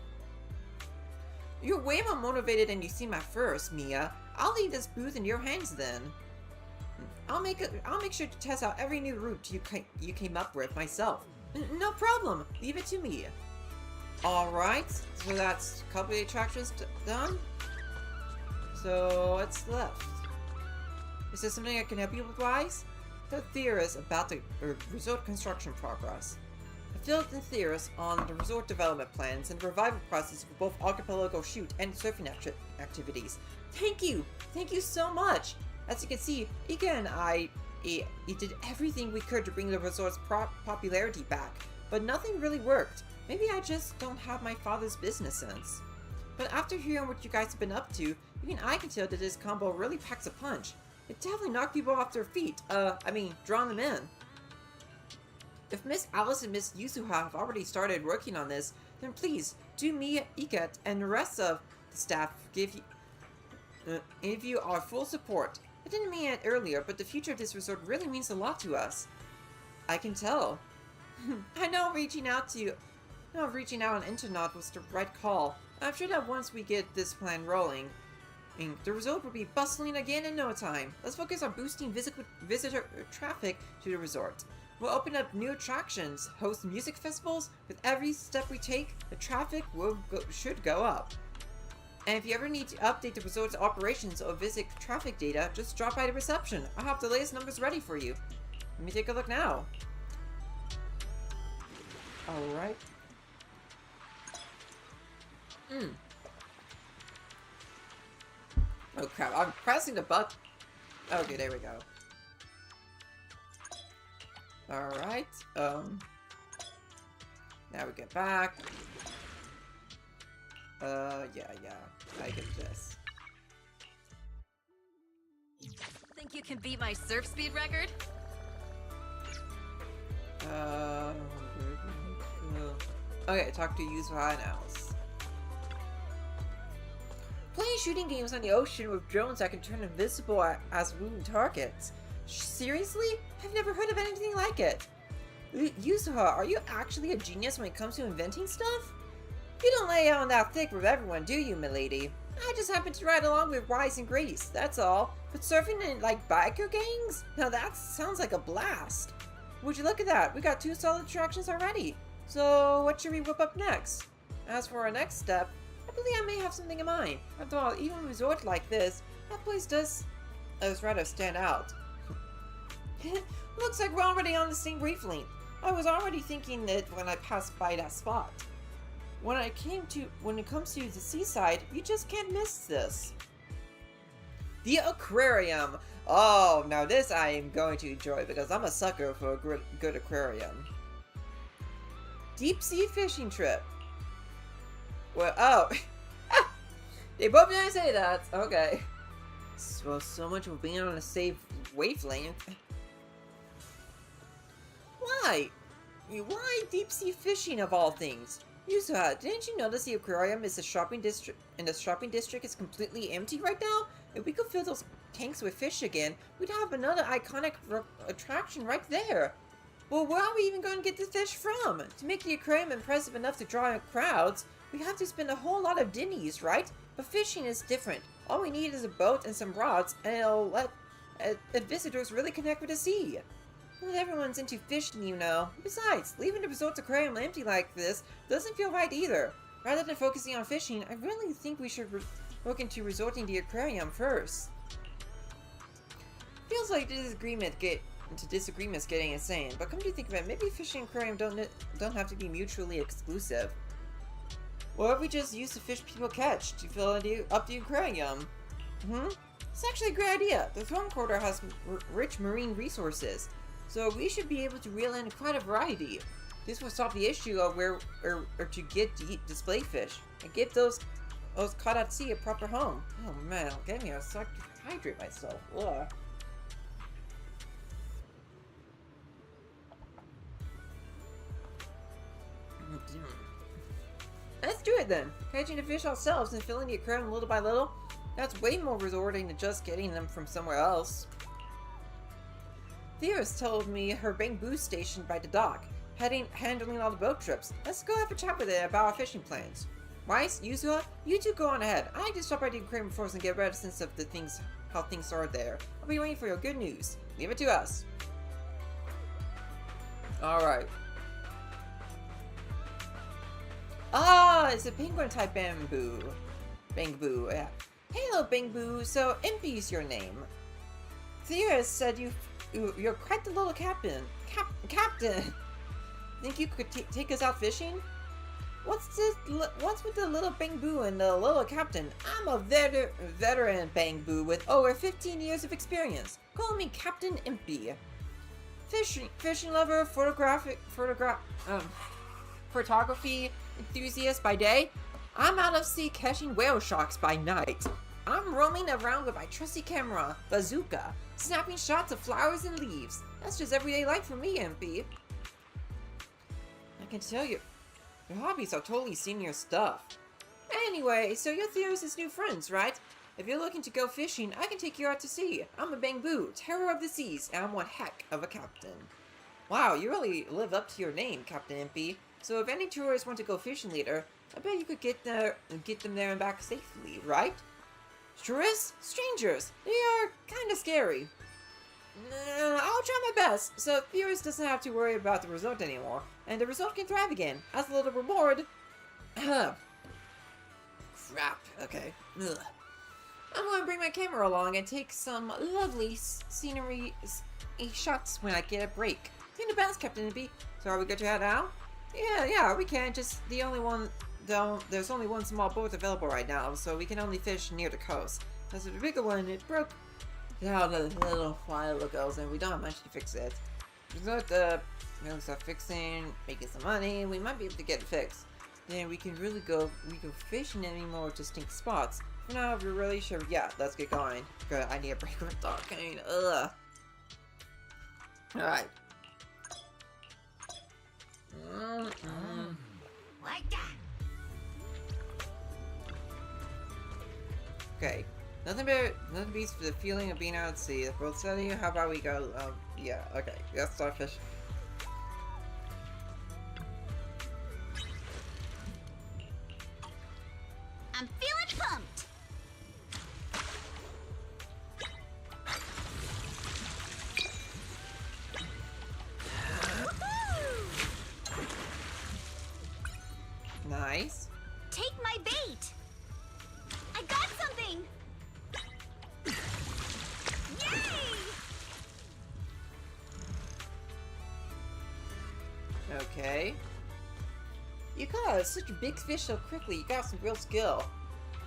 You're way more motivated than you seem at first, Mia. I'll leave this booth in your hands then. I'll make sure to test out every new route you came up with myself. No problem. Leave it to me. Alright, so that's a couple of attractions done. So what's left? Is there something I can help you with, Wise? The theorist about the resort construction progress. I filled in theorists on the resort development plans and the revival process for both archipelago shoot and surfing activities. Thank you! Thank you so much! As you can see, Ika and I did everything we could to bring the resort's popularity back, but nothing really worked. Maybe I just don't have my father's business sense. But after hearing what you guys have been up to, even I can tell that this combo really packs a punch. It definitely knocked people off their feet. Drawn them in. If Miss Alice and Miss Yusuha have already started working on this, then please do me, Iket, and the rest of the staff give you our full support. I didn't mean it earlier, but the future of this resort really means a lot to us. I can tell. I know reaching out on Internet was the right call. I'm sure that once we get this plan rolling, the resort will be bustling again in no time. Let's focus on boosting visitor traffic to the resort. We'll open up new attractions, host music festivals. With every step we take, the traffic should go up. And if you ever need to update the resort's operations or visit traffic data, just drop by the reception. I'll have the latest numbers ready for you. Let me take a look now. Alright. Oh crap, I'm pressing the button. Okay, there we go. Alright, now we get back. Yeah, I get this. Think you can beat my surf speed record? Okay, talk to Yusuha and Alice. Playing shooting games on the ocean with drones that can turn invisible as moving targets. Seriously? I've never heard of anything like it. Yusuha, are you actually a genius when it comes to inventing stuff? You don't lay on that thick with everyone, do you, milady? I just happen to ride along with Wise and Grace, that's all. But surfing in, like, biker gangs? Now that sounds like a blast. Would you look at that? We got 2 solid attractions already. So, what should we whip up next? As for our next step, I believe I may have something in mind. After all, even a resort like this, that place does rather stand out. Looks like we're already on the same wavelength. I was already thinking that when I passed by that spot. When it comes to the seaside, you just can't miss this. The aquarium. Oh, now this I am going to enjoy because I'm a sucker for a good aquarium. Deep sea fishing trip. Well, oh. They both didn't say that. Okay. So much for being on the same wavelength. Why? Why deep sea fishing of all things? Yusuha, didn't you notice the aquarium is the shopping district is completely empty right now? If we could fill those tanks with fish again, we'd have another iconic attraction right there. Well, where are we even going to get the fish from? To make the aquarium impressive enough to draw in crowds, we have to spend a whole lot of dinnies, right? But fishing is different. All we need is a boat and some rods, and it'll let visitors really connect with the sea. Not everyone's into fishing, you know. Besides, leaving the resort's aquarium empty like this doesn't feel right either. Rather than focusing on fishing, I really think we should look into resorting the aquarium first. Feels like disagreement's getting insane, but come to think of it, maybe fishing and aquarium don't have to be mutually exclusive. What if we just use the fish people catch to fill up the aquarium? It's actually a great idea. The throne quarter has rich marine resources, so we should be able to reel in quite a variety. This will solve the issue of where to get to eat display fish and give those caught at sea a proper home. Oh man, get me a suck to hydrate myself. Ugh. Let's do it then. Catching the fish ourselves and filling the aquarium little by little. That's way more resorting than just getting them from somewhere else. Thea's told me her bamboo's stationed by the dock, handling all the boat trips. Let's go have a chat with it about our fishing plans. Weiss, Yuzua, you two go on ahead. I just stop by the aquarium first and get a better sense of how things are there. I'll be waiting for your good news. Leave it to us. Alright. Ah, it's a penguin type bamboo. Bangboo, yeah. Hello, Bangboo. So, Impy's your name. Theus said you're quite the little captain. Captain! Think you could take us out fishing? What's with the little Bangboo and the little captain? I'm a veteran Bangboo with over 15 years of experience. Call me Captain Impy. Fishing lover, photography enthusiast by day. I'm out of sea catching whale sharks by night. I'm roaming around with my trusty camera, bazooka, snapping shots of flowers and leaves. That's just everyday life for me, MP. I can tell you, your hobbies are totally senior stuff. Anyway, so you're Theos' new friends, right? If you're looking to go fishing, I can take you out to sea. I'm a Bangboo, terror of the seas, and I'm one heck of a captain. Wow, you really live up to your name, Captain MP. So if any tourists want to go fishing later, I bet you could get them there and back safely, right? Tourists? Strangers. They are kinda scary. I'll try my best, so Theos doesn't have to worry about the result anymore, and the result can thrive again. As a little reward... Crap. Okay. Ugh. I'm going to bring my camera along and take some lovely scenery shots when I get a break. See the best, Captain Impy. So are we good to head out? Yeah, we can. Just there's only one small boat available right now, so we can only fish near the coast. As for the bigger one, it broke down a little while ago, and we don't have much to fix it. Resort we'll start fixing, making some money, we might be able to get it fixed. Then we can go fishing in any more distinct spots. For now, if you're really sure, yeah, let's get going. Good, I need a break with Darkane. Ugh. Alright. Okay. Nothing beats the feeling of being out at sea. The boat's setting you. How about we go? Yeah. Okay. Let's start fishing. I'm feeling pumped. Nice. Take my bait. I got something. Yay! Okay. You caught such a big fish so quickly. You got some real skill.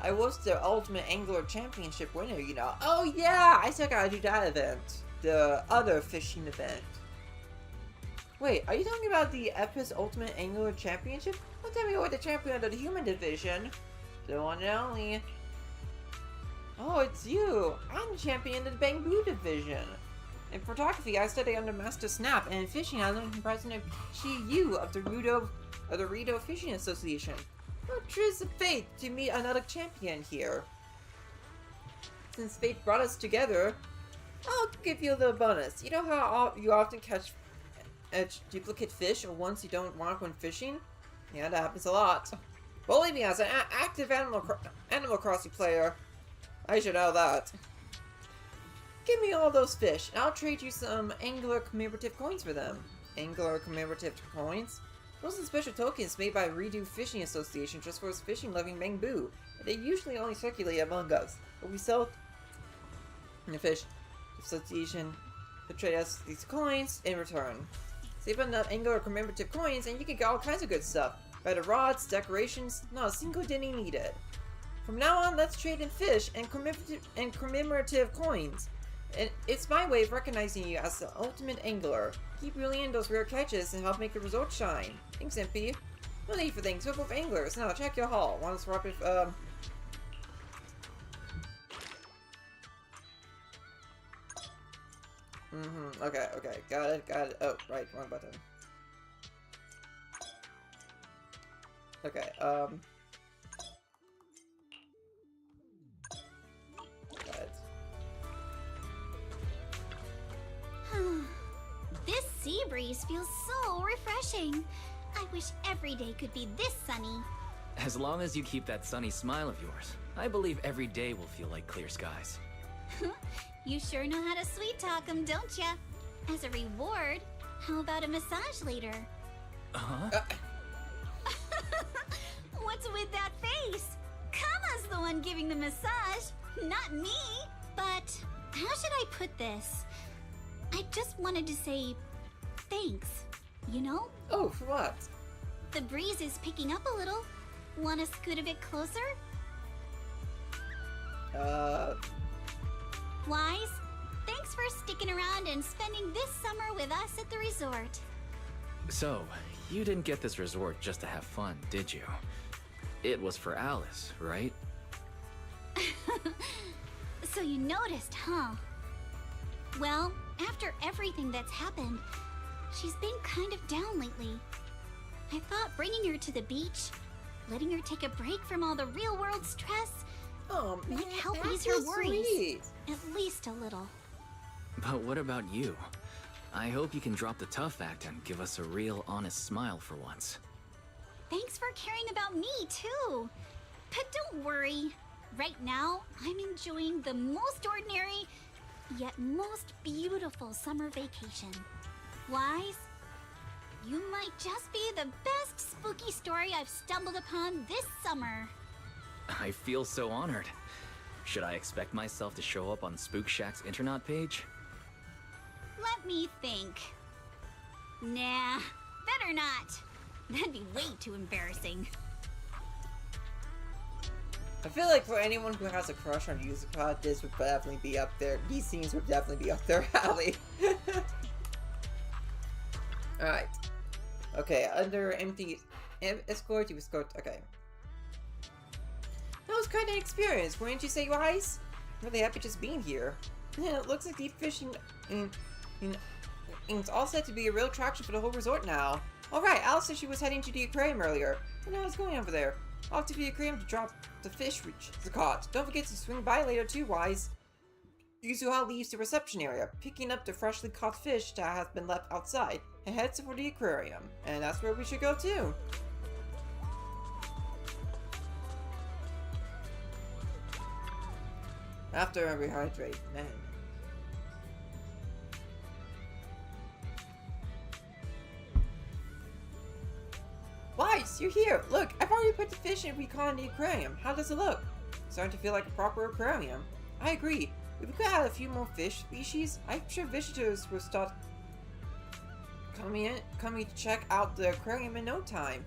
I was the Ultimate Angler Championship winner, you know. Oh yeah, I still gotta do that event. The other fishing event. Wait, are you talking about the Epis Ultimate Angler Championship? Don't tell me you're the champion of the human division. The one and only. Oh, it's you. I'm the champion of the Bangboo division. In photography, I study under Master Snap, and in fishing, I learned from President Chi-Yu of the Rito Fishing Association. What truth of fate to meet another champion here. Since fate brought us together, I'll give you a little bonus. You know how you often catch duplicate fish or ones you don't want when fishing? Yeah, that happens a lot. Believe me, as an active Animal Crossing player, I should know that. Give me all those fish, and I'll trade you some Angler commemorative coins for them. Angler commemorative coins? Those are special tokens made by Redo Fishing Association just for its fishing-loving Bangboo. They usually only circulate among us, but we sell the fish association to trade us these coins in return. Save enough Angler commemorative coins, and you can get all kinds of good stuff. Better rods, decorations, not a single penny needed. From now on, let's trade in fish and commemorative coins. And it's my way of recognizing you as the ultimate angler. Keep reeling in those rare catches and help make the results shine. Thanks, MP. No need for things, we're both anglers. Now, check your haul. Want to swap it, okay, got it. Oh, right, wrong button. Okay, got it. This sea breeze feels so refreshing. I wish every day could be this sunny. As long as you keep that sunny smile of yours, I believe every day will feel like clear skies. You sure know how to sweet talk 'em, don't ya? As a reward, how about a massage later? Huh? What's with that face? Kama's the one giving the massage, not me. But how should I put this? I just wanted to say thanks, you know? Oh, for what? The breeze is picking up a little. Wanna scoot a bit closer? Wise, thanks for sticking around and spending this summer with us at the resort. So, you didn't get this resort just to have fun, did you? It was for Alice, right? So you noticed, huh? Well, after everything that's happened, she's been kind of down lately. I thought bringing her to the beach, letting her take a break from all the real-world stress, Oh, man, might help that's ease her so worries. sweet. At least a little. But what about you? I hope you can drop the tough act and give us a real, honest smile for once. Thanks for caring about me, too. But don't worry. Right now, I'm enjoying the most ordinary, yet most beautiful summer vacation. Wise, you might just be the best spooky story I've stumbled upon this summer. I feel so honored. Should I expect myself to show up on Spook Shack's Internaut page? Let me think. Nah, better not. That'd be way too embarrassing. I feel like for anyone who has a crush on Yuzaka, this would definitely be up there. These scenes would definitely be up their alley. Alright. Okay, under empty escort, you escort. Okay. That was quite an experience, wouldn't you say, Wise? Really happy just being here. Yeah, it looks like the fishing it's all set to be a real attraction for the whole resort now. Alright, Alice said she was heading to the aquarium earlier. I know what's going over there. Off to the aquarium to drop the fish which is caught. Don't forget to swing by later too, Wise. Yuzuha leaves the reception area, picking up the freshly caught fish that has been left outside, and heads for the aquarium. And that's where we should go too. After I rehydrate, man. Wise, you're here! Look, I've already put the fish we caught in the aquarium. How does it look? Starting to feel like a proper aquarium. I agree. If we could add a few more fish species, I'm sure visitors will start coming to check out the aquarium in no time.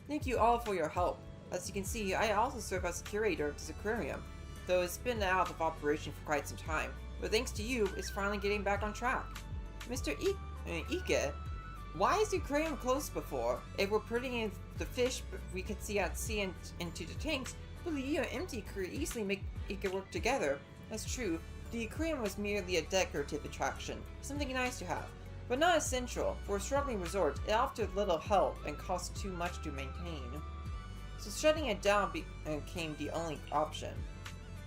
Thank you all for your help. As you can see, I also serve as curator of this aquarium, though it's been out of operation for quite some time. But thanks to you, it's finally getting back on track. Mr. Ike, why is the aquarium closed before? If we're putting in the fish we could see at sea into the tanks, believe you and Empty could easily make it work together. That's true. The aquarium was merely a decorative attraction, something nice to have, but not essential. For a struggling resort, it offered little help and cost too much to maintain. So shutting it down became the only option.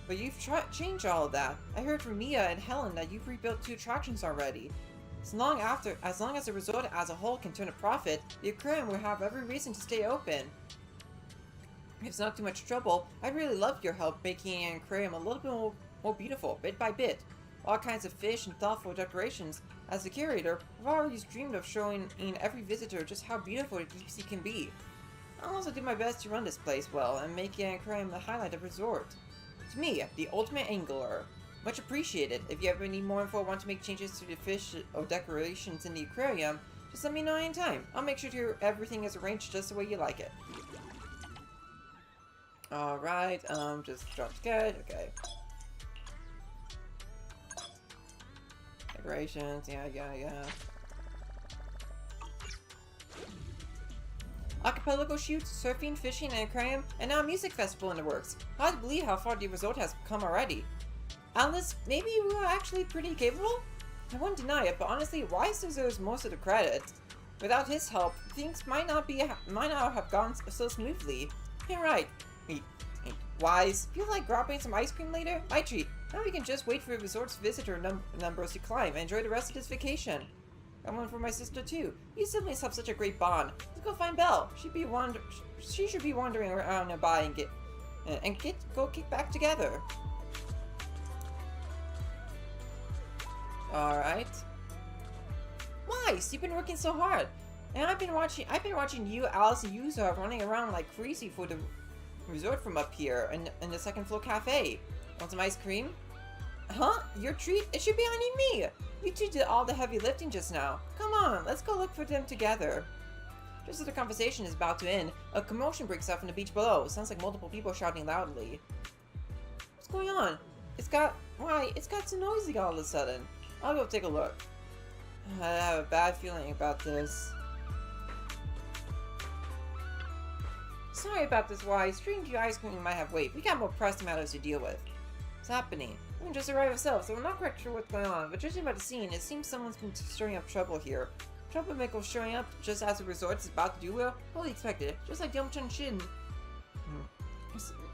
But you've changed all of that. I heard from Mia and Helen that you've rebuilt 2 attractions already. As long as the resort as a whole can turn a profit, the aquarium will have every reason to stay open. If it's not too much trouble, I'd really love your help making an aquarium a little bit more beautiful, bit by bit. All kinds of fish and thoughtful decorations. As the curator, I've always dreamed of showing every visitor just how beautiful the deep sea can be. I'll also do my best to run this place well and make an aquarium the highlight of the resort. To me, the ultimate angler. Much appreciated. If you ever need more info or want to make changes to the fish or decorations in the aquarium, just let me know anytime. I'll make sure everything is arranged just the way you like it. Alright, just dropped good, okay. Decorations, yeah. Archipelago shoots, surfing, fishing, and aquarium, and now a music festival in the works. Hard to believe how far the resort has come already. Alice, maybe we were actually pretty capable? I won't deny it, but honestly, Wise deserves most of the credit. Without his help, things might not have gone so smoothly. You're right. Wise, feel like grabbing some ice cream later? My treat. Now we can just wait for the resort's visitor numbers to climb and enjoy the rest of this vacation. Got one for my sister too. You siblings have such a great bond. Let's go find Belle. She should be wandering around nearby and go kick back together. All right. Weiss, you've been working so hard, and I've been watching you, Alice, and Yuza running around like crazy for the resort from up here in the second floor cafe. Want some ice cream? Huh? Your treat? It should be on me. You two did all the heavy lifting just now. Come on, let's go look for them together. Just as the conversation is about to end, a commotion breaks out from the beach below. Sounds like multiple people shouting loudly. What's going on? It's got so noisy all of a sudden. I'll go take a look. I have a bad feeling about this. Sorry about this, Wise. Treating you ice cream might have weight. We got more pressing matters to deal with. What's happening? We can just arrive ourselves, so we're not quite sure what's going on, but judging by the scene, it seems someone's been stirring up trouble here. Troublemaker showing up just as the resort is about to do well? Fully expected, just like Yum-chan Shin.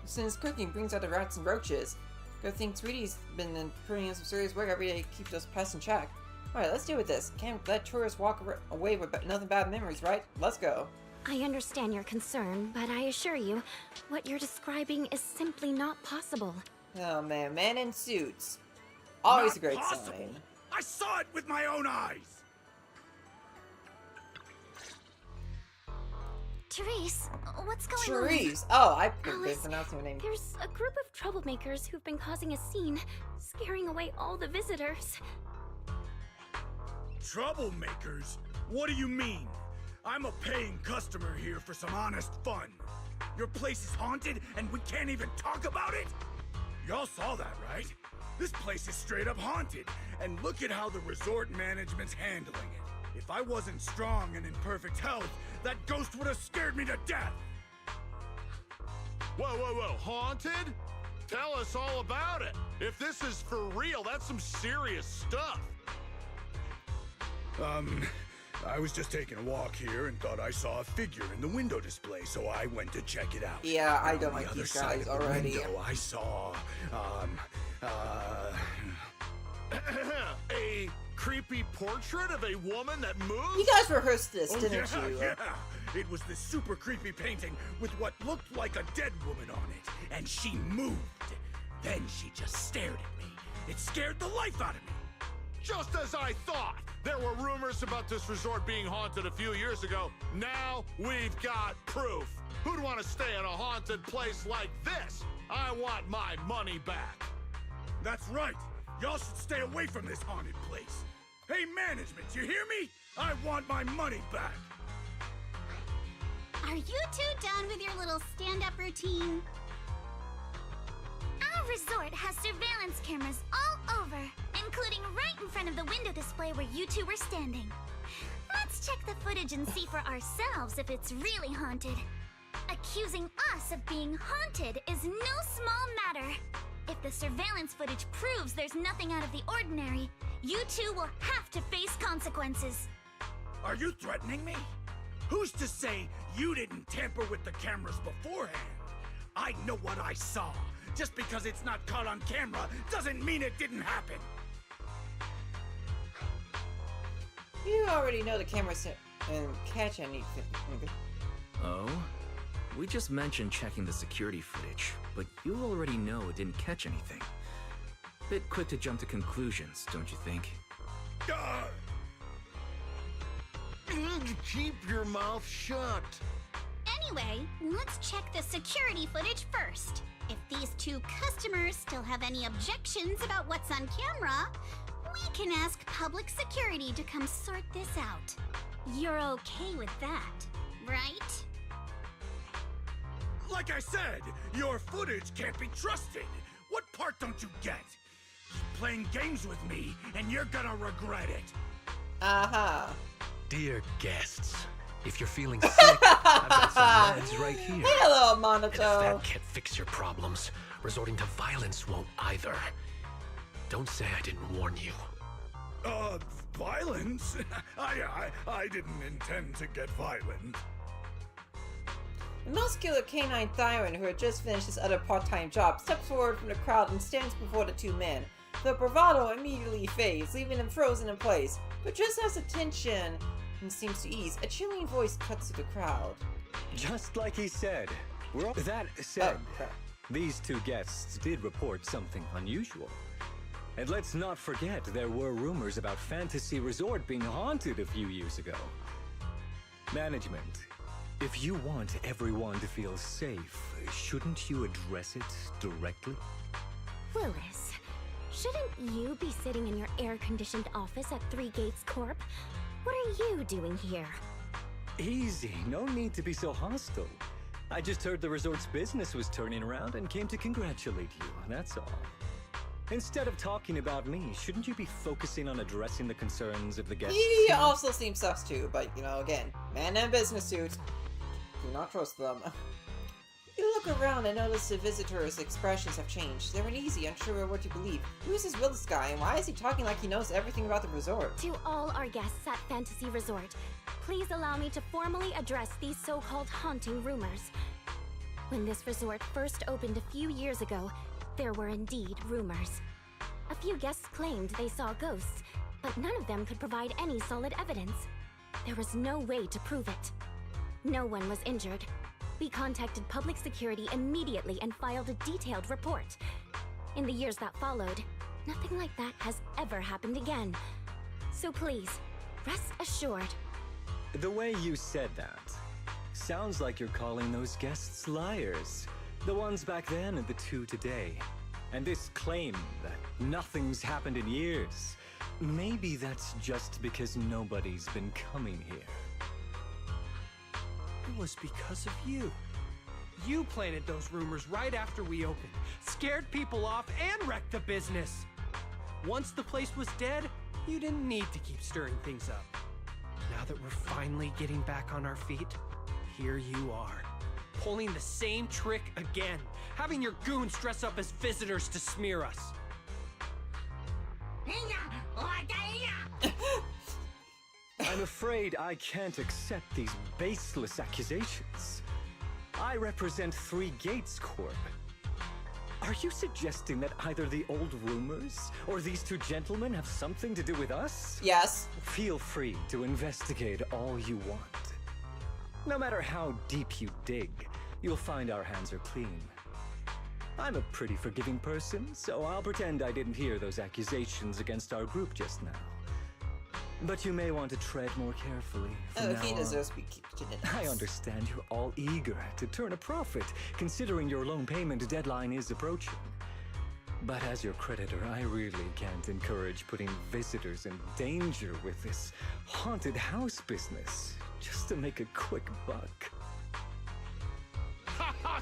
Since cooking brings out the rats and roaches. Good thing Sweetie's been putting in some serious work every day to keep those pests in check. Alright, let's deal with this. Can't let tourists walk away with nothing bad memories, right? Let's go. I understand your concern, but I assure you, what you're describing is simply not possible. Oh man, man in suits. Always Not a great possible. sign. I saw it with my own eyes. Therese, what's going Therese! Oh, I've been Alice, pronouncing her name. There's a group of troublemakers who've been causing a scene, scaring away all the visitors. Troublemakers? What do you mean? I'm a paying customer here for some honest fun. Your place is haunted and we can't even talk about it? Y'all saw that, right? This place is straight up haunted, and look at how the resort management's handling it. If I wasn't strong and in perfect health, that ghost would have scared me to death. Whoa, haunted? Tell us all about it. If this is for real, that's some serious stuff. I was just taking a walk here and thought I saw a figure in the window display, so I went to check it out. Yeah, I And don't on like the other these side guys of the already. window, I saw, A creepy portrait of a woman that moves? You guys rehearsed this, Oh, didn't yeah, you? yeah. It was this super creepy painting with what looked like a dead woman on it, and she moved. Then she just stared at me. It scared the life out of me. Just as I thought. There were rumors about this resort being haunted a few years ago. Now we've got proof. Who'd want to stay in a haunted place like this? I want my money back. That's right. Y'all should stay away from this haunted place. Hey, management, you hear me? I want my money back. Are you two done with your little stand-up routine? Our resort has surveillance cameras all over, including right in front of the window display where you two were standing. Let's check the footage and see for ourselves if it's really haunted. Accusing us of being haunted is no small matter. If the surveillance footage proves there's nothing out of the ordinary, you two will have to face consequences. Are you threatening me? Who's to say you didn't tamper with the cameras beforehand? I know what I saw. Just because it's not caught on camera doesn't mean it didn't happen. You already know the cameras and catch anything. Oh? We just mentioned checking the security footage, but you already know it didn't catch anything. Bit quick to jump to conclusions, don't you think? Keep your mouth shut. Anyway, let's check the security footage first. If these two customers still have any objections about what's on camera, we can ask public security to come sort this out. You're okay with that, right? Like I said, your footage can't be trusted. What part don't you get? Keep playing games with me, and you're gonna regret it. Aha. Dear guests, if you're feeling sick, I've got some meds right here. Hello, And if Monato. that can't fix your problems, resorting to violence won't either. Don't say I didn't warn you. Violence? I didn't intend to get violent. The muscular canine Thyron, who had just finished his other part-time job, steps forward from the crowd and stands before the two men. The bravado immediately fades, leaving them frozen in place. But just as the tension seems to ease, a chilling voice cuts through the crowd. Just like he said. That said, Oh, crap. these two guests did report something unusual. And let's not forget, there were rumors about Fantasy Resort being haunted a few years ago. Management, if you want everyone to feel safe, shouldn't you address it directly? Willis, shouldn't you be sitting in your air-conditioned office at Three Gates Corp? What are you doing here? Easy, no need to be so hostile. I just heard the resort's business was turning around and came to congratulate you, that's all. Instead of talking about me, shouldn't you be focusing on addressing the concerns of the guests? He also seems sus too, but you know, again, man in business suit. Do not trust them. You look around and notice the visitors' expressions have changed. They're uneasy, unsure what to believe. Who's this Willis guy, and why is he talking like he knows everything about the resort? To all our guests at Fantasy Resort, please allow me to formally address these so-called haunting rumors. When this resort first opened a few years ago, there were indeed rumors. A few guests claimed they saw ghosts, but none of them could provide any solid evidence. There was no way to prove it. No one was injured. We contacted public security immediately and filed a detailed report. In the years that followed, nothing like that has ever happened again. So please, rest assured. The way you said that sounds like you're calling those guests liars. The ones back then and the two today. And this claim that nothing's happened in years. Maybe that's just because nobody's been coming here. It was because of you. You planted those rumors right after we opened, scared people off, and wrecked the business. Once the place was dead, you didn't need to keep stirring things up. Now that we're finally getting back on our feet, here you are, pulling the same trick again, having your goons dress up as visitors to smear us. I'm afraid I can't accept these baseless accusations. I represent Three Gates Corp. Are you suggesting that either the old rumors or these two gentlemen have something to do with us? Yes. Feel free to investigate all you want. No matter how deep you dig, you'll find our hands are clean. I'm a pretty forgiving person, so I'll pretend I didn't hear those accusations against our group just now. But you may want to tread more carefully from Oh, now he on. deserves to be kicked in the nuts. I understand you're all eager to turn a profit, considering your loan payment deadline is approaching. But as your creditor, I really can't encourage putting visitors in danger with this haunted house business, just to make a quick buck.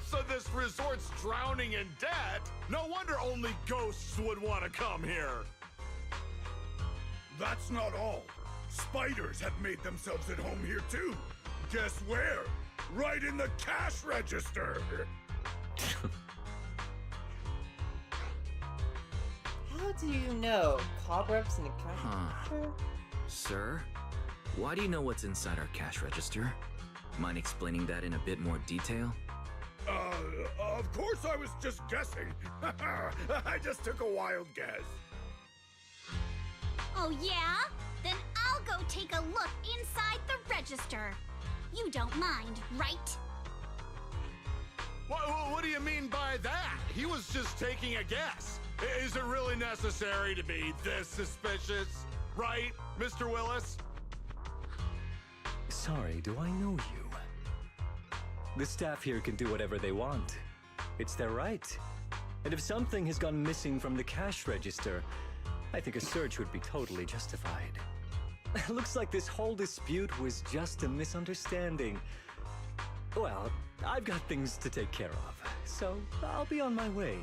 So this resort's drowning in debt? No wonder only ghosts would want to come here. That's not all. Spiders have made themselves at home here too. Guess where? Right in the cash register. How do you know? Cobwebs in the cash register? Sir, why do you know what's inside our cash register? Mind explaining that in a bit more detail? Of course I was just guessing. I just took a wild guess. Oh yeah? Then I'll go take a look inside the register. You don't mind, right? What do you mean by that? He was just taking a guess. Is it really necessary to be this suspicious? Right, Mr. Willis? Sorry, do I know you? The staff here can do whatever they want. It's their right. And if something has gone missing from the cash register, I think a search would be totally justified. Looks like this whole dispute was just a misunderstanding. Well, I've got things to take care of, so I'll be on my way.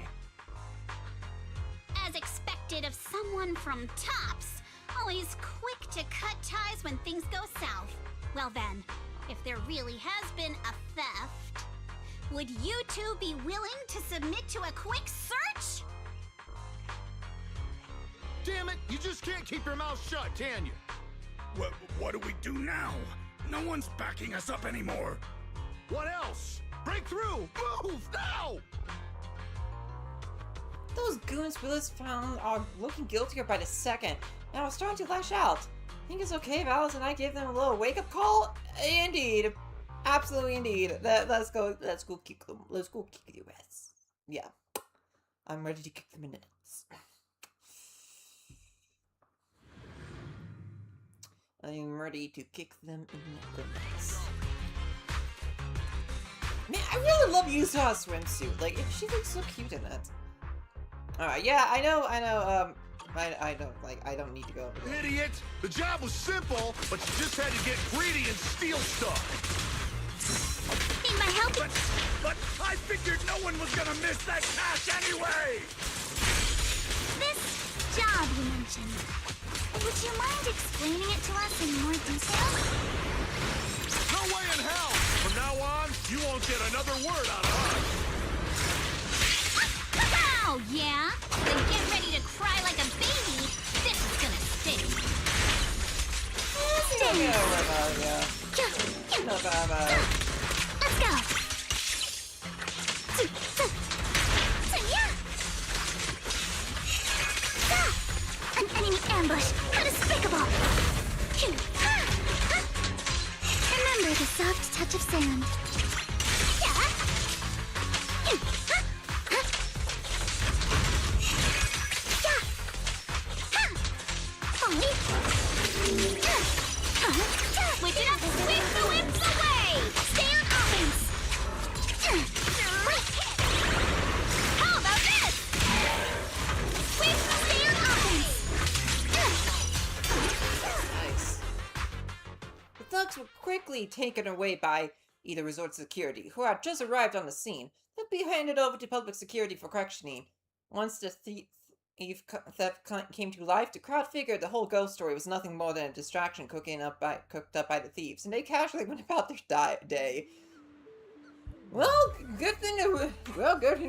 As expected of someone from Tops, always quick to cut ties when things go south. Well then, if there really has been a theft, would you two be willing to submit to a quick search? Damn it, you just can't keep your mouth shut, can you? What do we do now? No one's backing us up anymore. What else? Break through! Move, now! Those goons Willis found are looking guiltier by the second, and I was starting to lash out. think it's okay if Alice and I give them a little wake-up call? Indeed. Absolutely indeed. Let's go kick them. Let's go kick their ass. Yeah. I'm ready to kick them in the nuts. I'm ready to kick them in the nuts. Man, I really love Yusa's swimsuit. Like, she looks so cute in it. Alright, yeah, I know, I don't need to go over there. Idiot! The job was simple, but you just had to get greedy and steal stuff. Need my help? But I figured no one was gonna miss that cash anyway! This job you mentioned. Would you mind explaining it to us in more detail? No way in hell! From now on, you won't get another word out of us. Oh, yeah? Then get ready to cry like a baby. This is gonna sting. Sting. No problem. Let's go. An enemy ambush. How despicable. Remember the soft touch of sand. Switch it up! Sweep the whips away! Stay on offense! How about this? Sweep, stay on offense! Nice. The thugs were quickly taken away by either resort security, who had just arrived on the scene. They'd be handed over to public security for questioning. Once the theft came to life, the crowd figured the whole ghost story was nothing more than a distraction cooked up by the thieves, and they casually went about their day. Well, good thing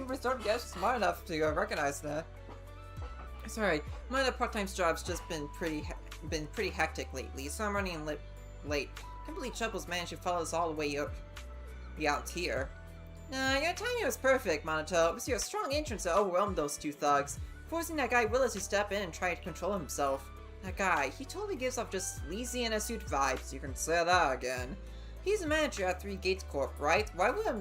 resort guests were smart enough to recognize that. Sorry, my other part-time job's just been pretty hectic lately, so I'm running late. Can't believe Chubble's managed to follow us all the way out here. Nah, your timing was perfect, Monato. It was your strong entrance that overwhelmed those two thugs, forcing that guy Willis to step in and try to control himself. That guy, he totally gives off just sleazy in a suit vibes, you can say that again. He's a manager at 3 Gates Corp, right? Why would a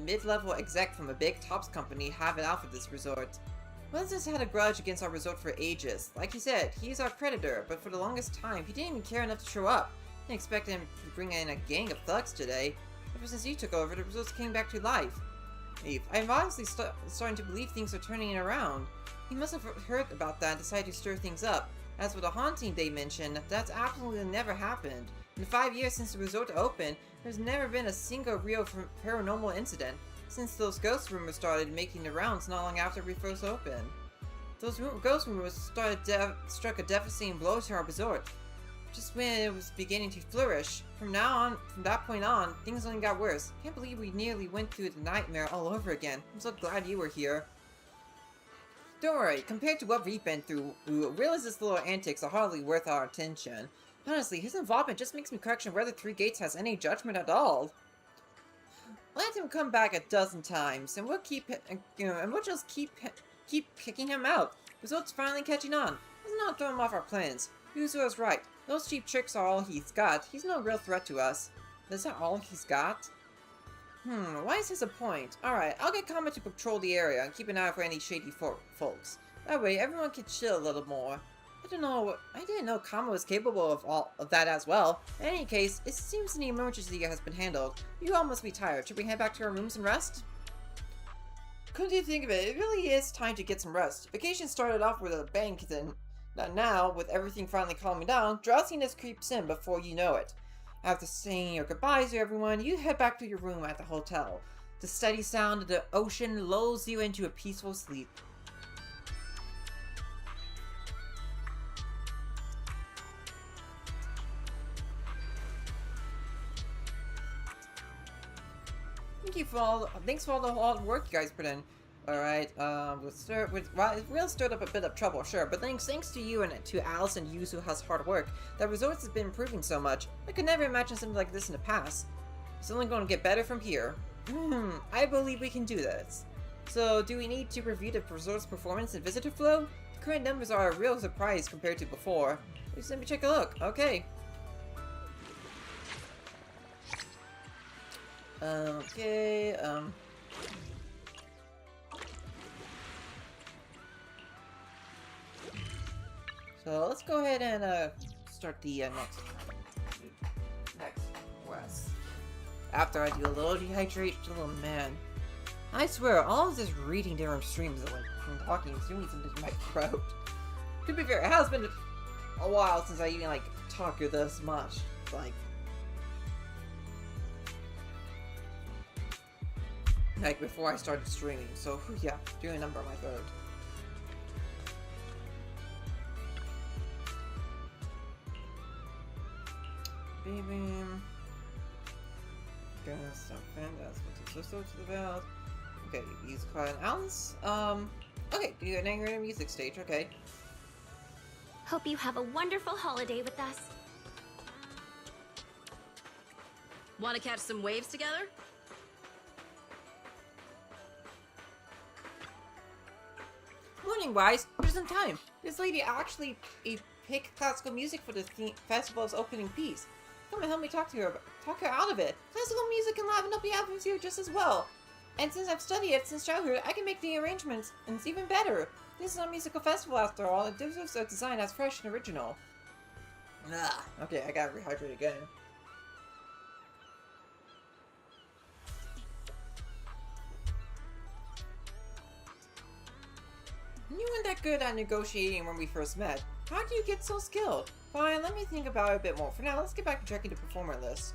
mid-level exec from a big tops company have it out for this resort? Willis has had a grudge against our resort for ages. Like he said, he's our creditor, but for the longest time, he didn't even care enough to show up. Didn't expect him to bring in a gang of thugs today. Ever since you took over, the resorts came back to life. I'm honestly starting to believe things are turning around. He must have heard about that and decided to stir things up. As for the haunting they mentioned, that's absolutely never happened. In the 5 years since the resort opened, there's never been a single real paranormal incident, since those ghost rumors started making the rounds not long after we first opened. Those ghost rumors struck a devastating blow to our resort, just when it was beginning to flourish. From that point on, things only got worse. Can't believe we nearly went through the nightmare all over again. I'm so glad you were here. Don't worry, compared to what we've been through, Willis' little antics are hardly worth our attention. Honestly, his involvement just makes me question whether 3 Gates has any judgment at all. Let him come back a dozen times, and we'll just keep kicking him out. Results finally catching on. Let's not throw him off our plans. Yuzu was right. Those cheap tricks are all he's got. He's no real threat to us. Is that all he's got? Why is this a point? Alright, I'll get Kama to patrol the area and keep an eye out for any shady folks. That way, everyone can chill a little more. I didn't know Kama was capable of all of that as well. In any case, it seems the emergency has been handled. You all must be tired. Should we head back to our rooms and rest? Come to think of it, it really is time to get some rest. Vacation started off with a bang, then now, with everything finally calming down, drowsiness creeps in before you know it. After saying your goodbyes to everyone, you head back to your room at the hotel. The steady sound of the ocean lulls you into a peaceful sleep. Thanks for all the hard work you guys put in. Alright, we'll stirred up a bit of trouble, sure, but thanks to you and to Alice and Yuzuha's hard work, that resorts has been improving so much. I could never imagine something like this in the past. It's only going to get better from here. I believe we can do this. So, do we need to review the resort's performance and visitor flow? The current numbers are a real surprise compared to before. Just let me take a look. Okay. Okay, so let's go ahead and, start the, next quest. After I do a little dehydrate, little man. I swear, all of this reading during streams is like, I'm talking, it's doing something to my throat. To be fair, it has been a while since I even, like, talked this much. Like, before I started streaming, so, yeah, doing a number on my throat. Baby. Gonna stop that's what this is to the valve. Okay, use quite an ounce. Okay, do an angry music stage, okay. Hope you have a wonderful holiday with us. Want to catch some waves together? Morning, Wise. There's some time. This lady actually picked classical music for the festival's opening piece. Come and help me talk her out of it. Classical music can liven up the atmosphere just as well. And since I've studied it since childhood, I can make the arrangements, and it's even better. This is a musical festival after all, and deserves a design that's fresh and original. Okay, I gotta rehydrate again. You weren't that good at negotiating when we first met. How do you get so skilled? Fine, let me think about it a bit more. For now, let's get back to checking the performer list.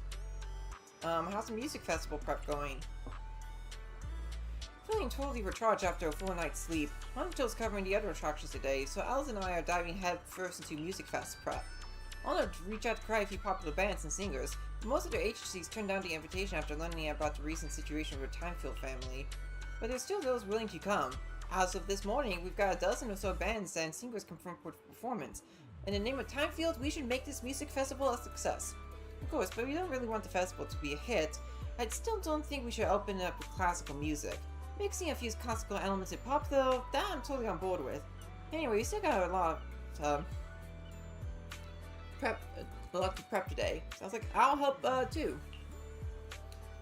How's the music festival prep going? Feeling totally recharged after a full night's sleep. Honcho's covering the other attractions today, so Alice and I are diving head first into music fest prep. I'll to reach out to quite a few popular bands and singers, but most of their agencies turned down the invitation after learning about the recent situation with the Timefield family. But there's still those willing to come. As of this morning, we've got a dozen or so bands and singers confirmed for performance. In the name of Timefield, we should make this music festival a success. Of course, but we don't really want the festival to be a hit. I still don't think we should open it up with classical music. Mixing a few classical elements in pop, though, that I'm totally on board with. Anyway, we still got a lot of prep today. Sounds like I'll help too.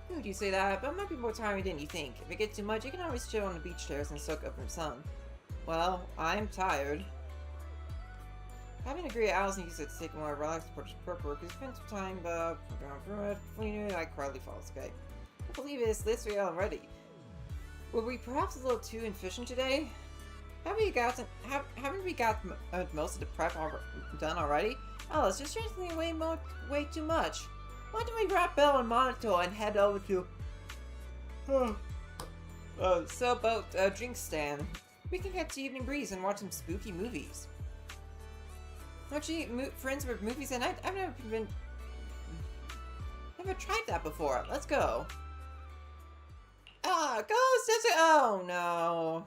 Who do you say that? But it might be more tiring than you think. If it gets too much, you can always chill on the beach chairs and soak up from the sun. Well, I'm tired. Having agreed, Alice needs to take a more relaxed approach to prep work. Spend some time, before you know it, I quietly fall asleep. I believe it's this way already. Were we perhaps a little too efficient today? Haven't we got most of the prep done already? Alice, you're stressing way too much. Why don't we grab Bell and Monitor and head over to sailboat drink stand? We can catch the evening breeze and watch some spooky movies. Aren't you friends with movies at night? I've never tried that before. Let's go. Ah, ghost! Oh no.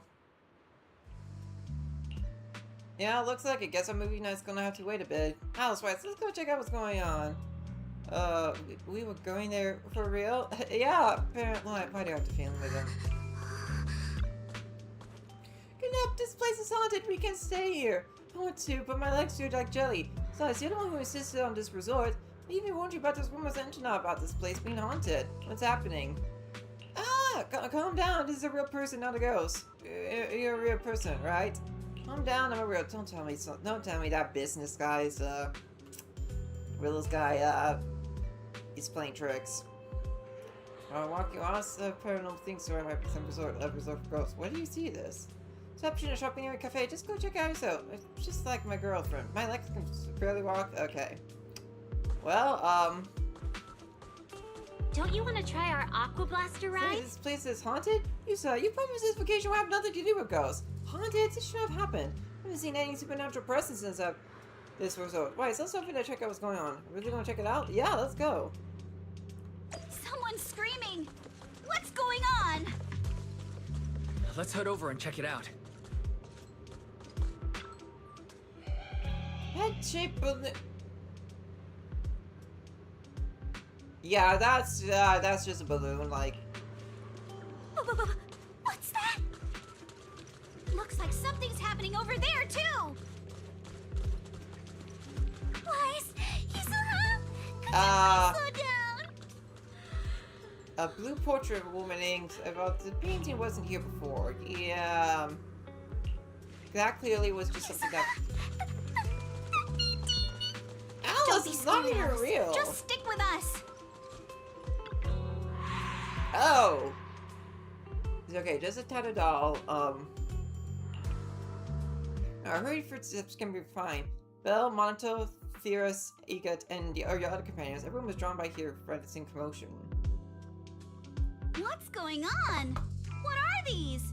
Yeah, looks like it. Guess our movie night's gonna have to wait a bit. Alice, let's go check out what's going on. We were going there for real? Yeah, apparently. Why do I have to feeling with them? Good enough, this place is haunted. We can't stay here. I want to, but my legs feel like jelly. Besides, you're the one who insisted on this resort. I even warned you about this rumors on the internet about this place being haunted. What's happening? Ah, calm down. This is a real person, not a ghost. You're a real person, right? Calm down. I'm a real. Don't tell me that business guy's Willow's guy is playing tricks. I'll walk you on paranormal things so I might be some resort for ghosts. Where do you see this? Stop in a shopping area cafe. Just go check it out yourself. It's just like my girlfriend. My legs can barely walk. Okay. Well, Don't you want to try our Aqua Blaster ride? This place is haunted? You promised this vacation will have nothing to do with ghosts. Haunted? This should have happened. I haven't seen any supernatural presence since this resort. Wait, so let's open to check out what's going on. Really gonna check it out? Yeah, let's go. Someone's screaming! What's going on? Let's head over and check it out. Head-shaped balloon. Yeah, that's just a balloon, like. What's that? Looks like something's happening over there, too! Wise, Yuzuha, could you Uh, please slow down? A blue portrait of a woman inked about the painting wasn't here before. Yeah. That clearly was just something that. Alice, Don't be it's not scared, even Alice. real. Just stick with us. Oh. Okay, just a tattoo doll. Our hurried footsteps can be fine. Belle, Monto, Theros, Egot, and your other companions. Everyone was drawn by here for the same commotion. What's going on? What are these?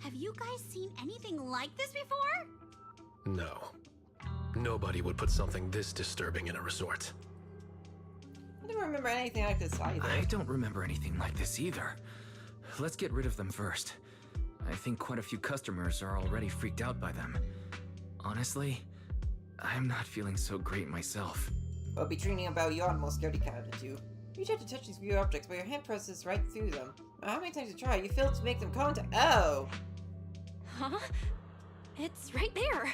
Have you guys seen anything like this before? No. Nobody would put something this disturbing in a resort. I don't remember anything like this either. I don't remember anything like this either. Let's get rid of them first. I think quite a few customers are already freaked out by them. Honestly, I'm not feeling so great myself. I'll be dreaming about your animal scaredy cat too. You tried to touch these weird objects, but your hand presses right through them. How many times you try? You failed to make them contact. Oh! Huh? It's right there.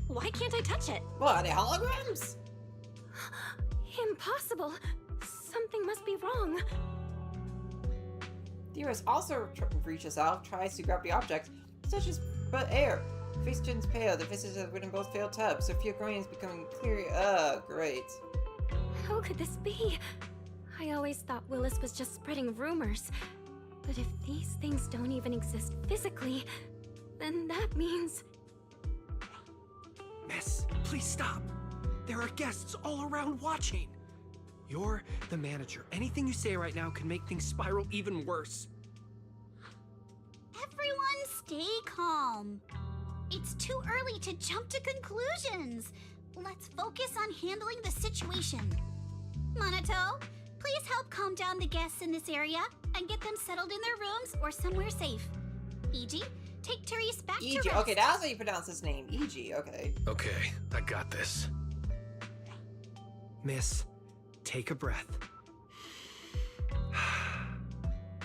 Why can't I touch it? What, are they holograms? Impossible. Something must be wrong. Theros also reaches out, tries to grab the object, touches but air. Face turns pale, the visitors have written both failed tabs. Sophia Groin is becoming clear. Great. How could this be? I always thought Willis was just spreading rumors. But if these things don't even exist physically, then that means... Miss, please stop. There are guests all around watching. You're the manager. Anything you say right now can make things spiral even worse. Everyone stay calm. It's too early to jump to conclusions. Let's focus on handling the situation. Monato, please help calm down the guests in this area and get them settled in their rooms or somewhere safe. E.g., take Therese back to E.G. rest. Okay, that's how you pronounce his name. E.G. Okay. Okay, I got this. Miss, take a breath.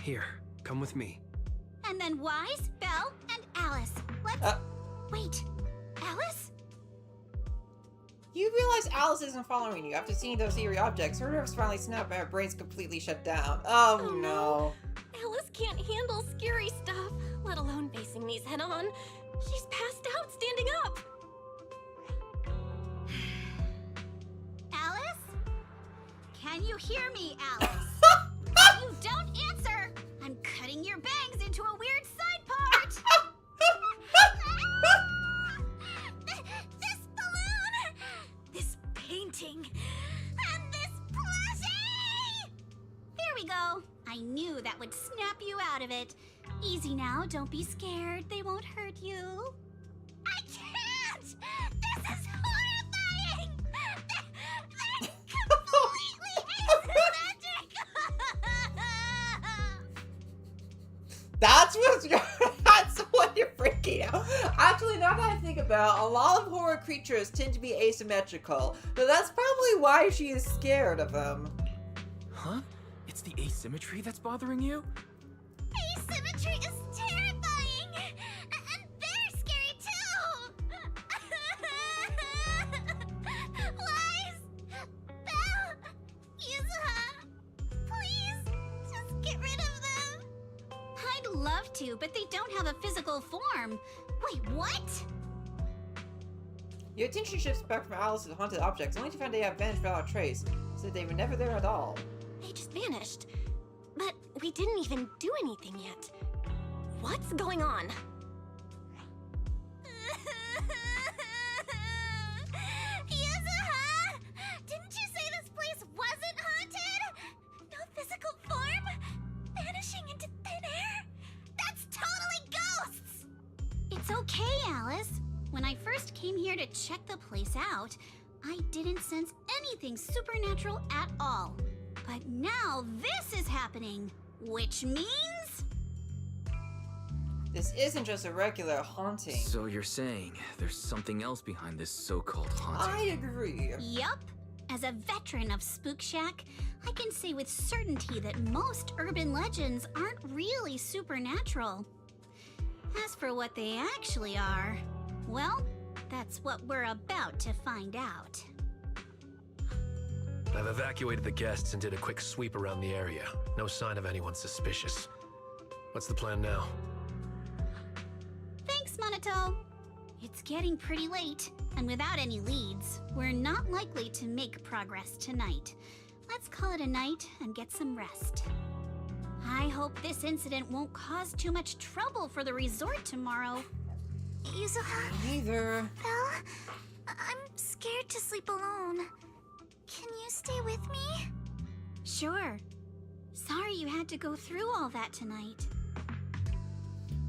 Here, come with me. And then Wise, Belle, and Alice. Let's... Wait, Alice? You realize Alice isn't following you after seeing those eerie objects. Her nerves finally snap and her brain's completely shut down. Oh no. Alice can't handle scary stuff, let alone facing these head on. She's passed out standing up. Alice? Can you hear me, Alice? You don't answer! I'm cutting your bangs into a weird side part! This balloon! This painting! And this plushie! There we go. I knew that would snap you out of it. Easy now, don't be scared. They won't hurt you. I can't! This is horrifying! They're completely asymmetric! That's what you're freaking out. Actually, now that I think about it, a lot of horror creatures tend to be asymmetrical. So that's probably why she is scared of them. Huh? It's the asymmetry that's bothering you? Asymmetry is terrifying! And they're scary too! Wise! Belle! Yuzuha! Please, just get rid of them! I'd love to, but they don't have a physical form. Wait, what? Your attention shifts back from Alice's haunted objects, only to find they have vanished without a trace. So they were never there at all. They just vanished. But we didn't even do anything yet. What's going on? Yuzuha! Didn't you say this place wasn't haunted? No physical form? Vanishing into thin air? That's totally ghosts! It's okay, Alice. When I first came here to check the place out, I didn't sense anything supernatural at all. But now this is happening, which means... This isn't just a regular haunting. So you're saying there's something else behind this so-called haunting? I agree. Yup. As a veteran of Spook Shack, I can say with certainty that most urban legends aren't really supernatural. As for what they actually are, well, that's what we're about to find out. I've evacuated the guests and did a quick sweep around the area. No sign of anyone suspicious. What's the plan now? Thanks, Monato. It's getting pretty late, and without any leads, we're not likely to make progress tonight. Let's call it a night and get some rest. I hope this incident won't cause too much trouble for the resort tomorrow. Yuzuha, Neither. Belle, I'm scared to sleep alone. Can you stay with me? Sure. Sorry you had to go through all that tonight.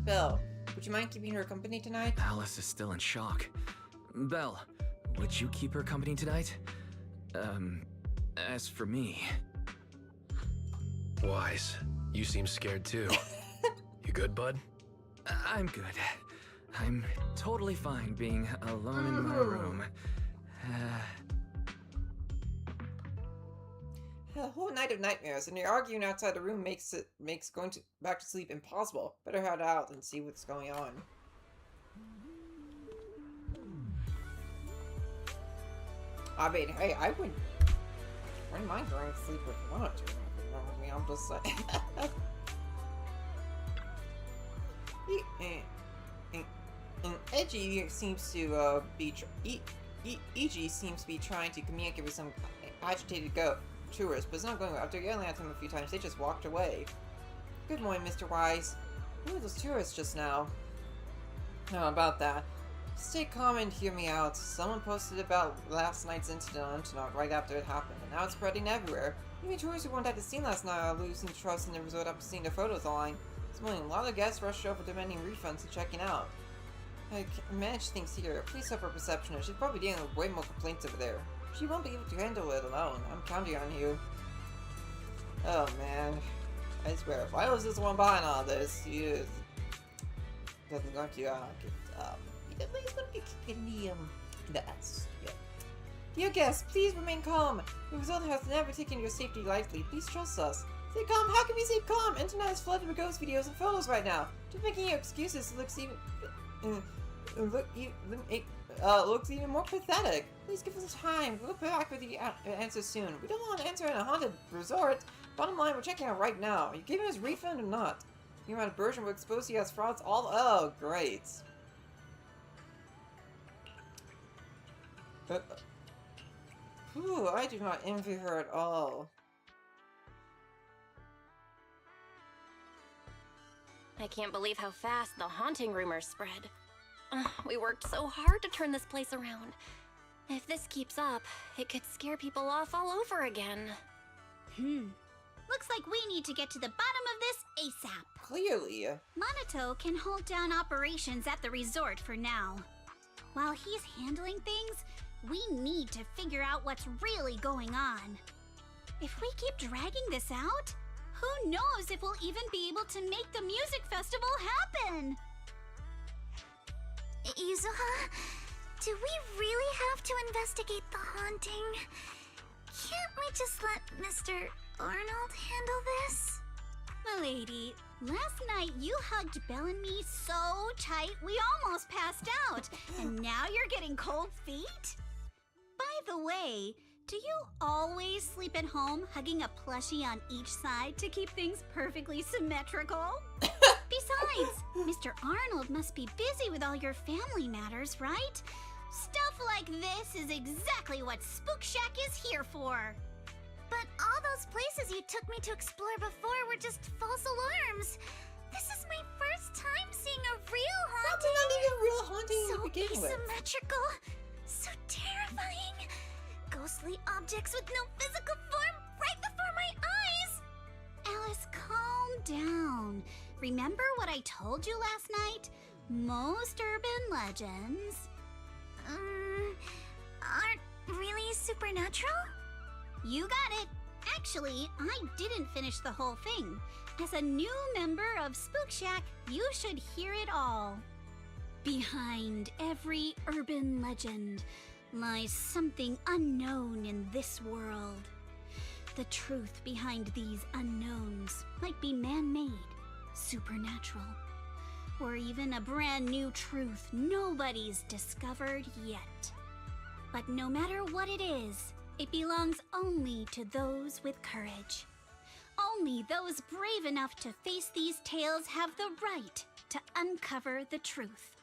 Belle, would you mind keeping her company tonight? Alice is still in shock. Belle, would you keep her company tonight? As for me... Wise, you seem scared too. You good, bud? I'm good. I'm totally fine being alone in my room. A whole night of nightmares, and you're arguing outside the room makes going back to sleep impossible. Better head out and see what's going on. I mean, hey, I wouldn't mind going to sleep if you wanted to. I mean, I'm just saying. Edgy seems to EG seems to be trying to communicate with some agitated tourist, but it's not going well. After yelling at him a few times, they just walked away. Good morning, Mr. Wise. Who are those tourists just now? Oh, about that. Stay calm and hear me out. Someone posted about last night's incident on internet right after it happened, and now it's spreading everywhere. Even tourists who weren't at the scene last night are losing trust in the resort after seeing their photos online. This morning, a lot of guests rushed over demanding refunds and checking out. I can manage things here. Please help her receptionist. She's probably dealing with way more complaints over there. She won't be able to handle it alone. I'm counting on you. Oh man. I swear, if I was just one behind all this, he doesn't going to get he's going to be kicking the ass. Yeah. Dear guests, please remain calm. The resort has never taken your safety lightly. Please trust us. Stay calm. How can we stay calm? Internet is flooded with ghost videos and photos right now. Just making your excuses looks even more pathetic. Please give us time. We'll be back with the answer soon. We don't want to answer in a haunted resort. Bottom line, we're checking out right now. Are you giving us a refund or not? Your amount of version will expose you as frauds all— oh, great. Ooh, I do not envy her at all. I can't believe how fast the haunting rumors spread. We worked so hard to turn this place around. If this keeps up, it could scare people off all over again. Looks like we need to get to the bottom of this ASAP. Clearly. Monato can hold down operations at the resort for now. While he's handling things, we need to figure out what's really going on. If we keep dragging this out, who knows if we'll even be able to make the music festival happen? Yuzuha, do we really have to investigate the haunting? Can't we just let Mr. Arnold handle this? Milady, last night you hugged Belle and me so tight we almost passed out, and now you're getting cold feet? By the way, do you always sleep at home hugging a plushie on each side to keep things perfectly symmetrical? Besides, Mr. Arnold must be busy with all your family matters, right? Stuff like this is exactly what Spook Shack is here for. But all those places you took me to explore before were just false alarms. This is my first time seeing a real haunting. That's not even a real haunting so to begin with. asymmetrical, so terrifying. Ghostly objects with no physical form right before my eyes. Alice, calm down. Remember what I told you last night? Most urban legends aren't really supernatural? You got it. Actually, I didn't finish the whole thing. As a new member of Spook Shack, you should hear it all. Behind every urban legend lies something unknown in this world. The truth behind these unknowns might be man-made, supernatural, or even a brand new truth nobody's discovered yet. But no matter what it is, It belongs only to those with courage. Only those brave enough to face these tales have the right to uncover the truth.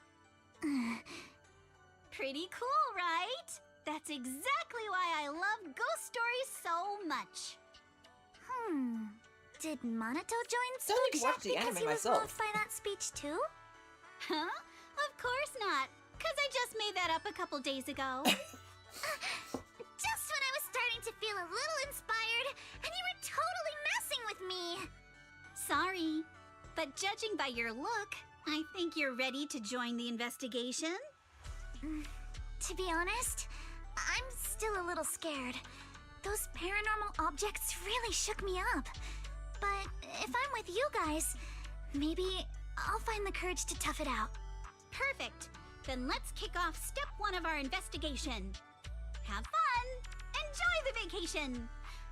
Pretty cool, right? That's exactly why I love ghost stories so much. Did Monato join Still need to Spook watch Shack the because anime he was myself. moved by that speech too? Huh? Of course not. 'Cause I just made that up a couple days ago. Just when I was starting to feel a little inspired, and you were totally messing with me. Sorry, but judging by your look, I think you're ready to join the investigation. To be honest, I'm still a little scared. Those paranormal objects really shook me up. But if I'm with you guys, maybe I'll find the courage to tough it out. Perfect. Then let's kick off step 1 of our investigation. Have fun! Enjoy the vacation!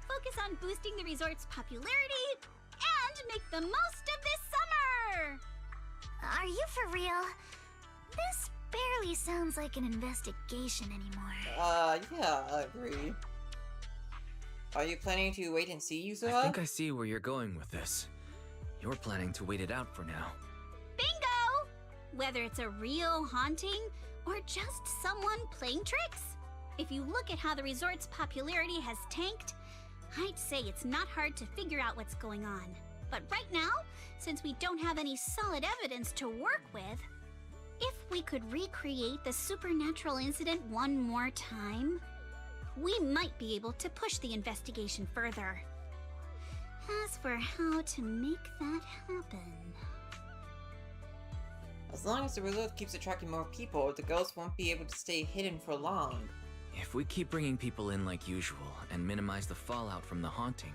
Focus on boosting the resort's popularity and make the most of this summer! Are you for real? This barely sounds like an investigation anymore. Yeah, agreed. Are you planning to wait and see, Yusuha? I think I see where you're going with this. You're planning to wait it out for now. Bingo! Whether it's a real haunting or just someone playing tricks. If you look at how the resort's popularity has tanked, I'd say it's not hard to figure out what's going on. But right now, since we don't have any solid evidence to work with, if we could recreate the supernatural incident one more time, we might be able to push the investigation further. As for how to make that happen... As long as the resort keeps attracting more people, the ghosts won't be able to stay hidden for long. If we keep bringing people in like usual and minimize the fallout from the haunting,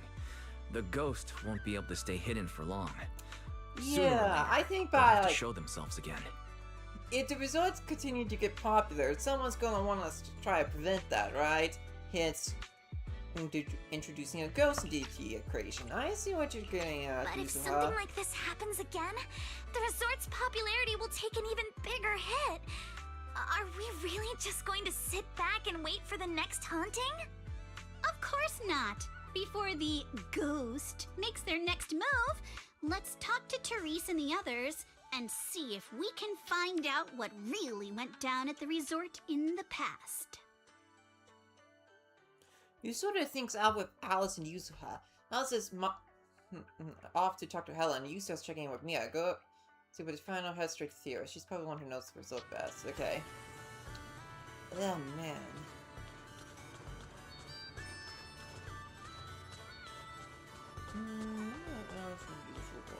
the ghost won't be able to stay hidden for long. Sooner or Yeah, later, I think they'll by have to like, show themselves again. if the resorts continue to get popular, someone's gonna want us to try to prevent that, right? Hence, introducing a ghost DT equation. I see what you're getting at, But if Yusuha. something like this happens again, the resort's popularity will take an even bigger hit. Are we really just going to sit back and wait for the next haunting? Of course not! Before the ghost makes their next move, let's talk to Therese and the others and see if we can find out what really went down at the resort in the past. Yusuha thinks out with Alice and Yusuha. Alice is off to talk to Helen. Yusuha's checking in with Mia. Go see what find out, head straight to Theo. She's probably the one who knows the result best. Okay. Oh man. What else is useful?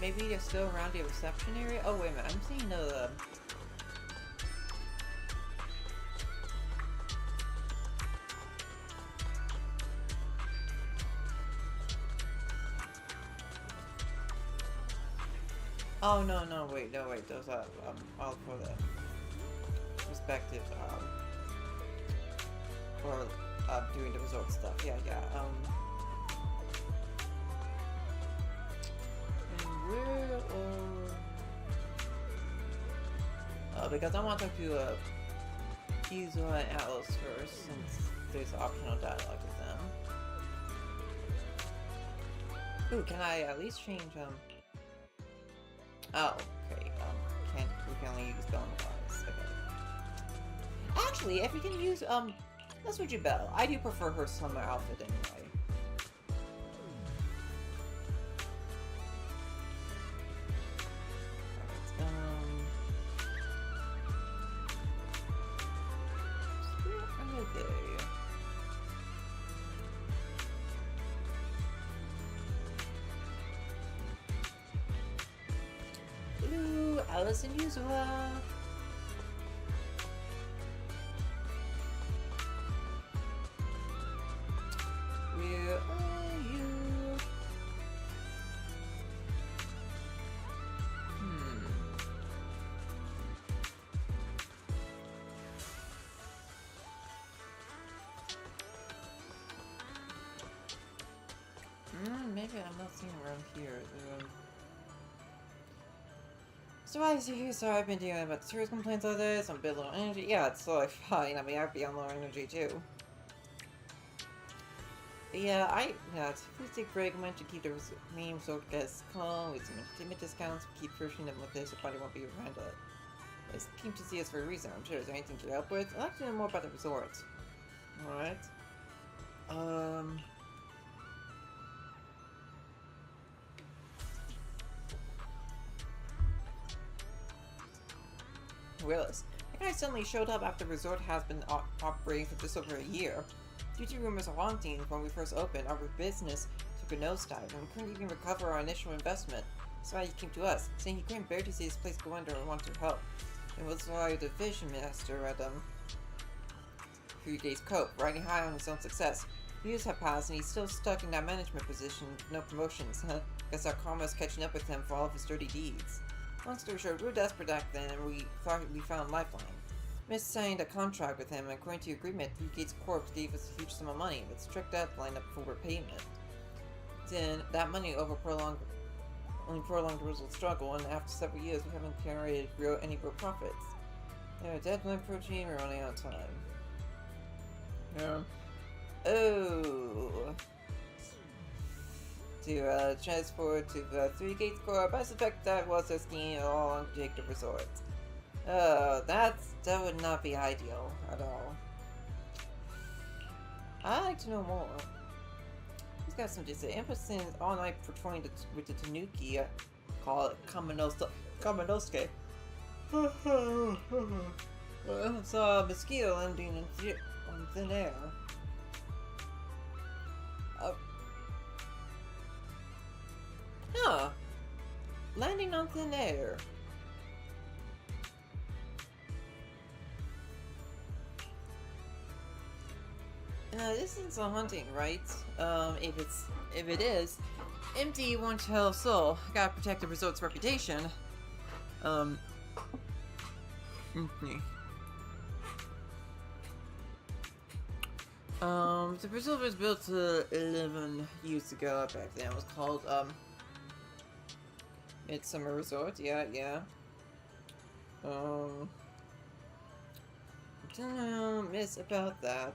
Maybe they're still around the reception area? Oh, wait a minute. I'm seeing the... Oh, no, wait. Those are, all for the respective, for, doing the resort stuff. Yeah, where, because I want to talk to, Yusuha and Alice first, since there's optional dialogue with them. Ooh, can I at least change, Oh, okay, we can only use bell and okay. Actually, if we can use, let's switch it Belle. I do prefer her summer outfit anyway. Alice and Yusuha. Where maybe I'm not seeing around here. So why is you here? So I've been dealing about the tourist complaints all this. I'm a bit low energy. Yeah, it's totally fine. I mean, I'd be on low energy too. Yeah, it's please take a break. I meant to keep the main resort guests calm with some entertainment discounts. Keep pushing them with this. Your body won't be able to handle it. It's came to see us for a reason. I'm sure. Is there anything to help with? I'd like to know more about the resort. Alright. Willis. The guy suddenly showed up after the resort has been operating for just over a year. Due to rumors of hauntings when we first opened, our business took a nosedive and we couldn't even recover our initial investment. So he came to us, saying he couldn't bear to see his place go under and wanted help. It was why the vision master at 3 Days Cope, riding high on his own success. Years have passed and he's still stuck in that management position with no promotions. Guess our karma is catching up with him for all of his dirty deeds. Long story short, we were desperate back then and we thought we found Lifeline. Miss signed a contract with him and according to agreement, Three Gates Corp gave us a huge sum of money with strict deadline up for repayment. Then, that money only prolonged the result struggle and after several years we haven't generated any real profits. Deadline approaching, we're running out of time. Oh. To transport to the Three Gates Corp, I suspect that was their scheme all on Jacob Resort. That would not be ideal at all. I'd like to know more. He's got some to say. Emphasis all night patrolling with the Tanuki, call it Kaminosuke. Well, saw a mosquito landing on thin air. Landing on thin air. This isn't a hunting, right? If it is, empty one tell soul. Gotta protect the resort's reputation. The resort was built 11 years ago. Back then, it was called Midsummer Resort. Yeah. Don't know, miss about that.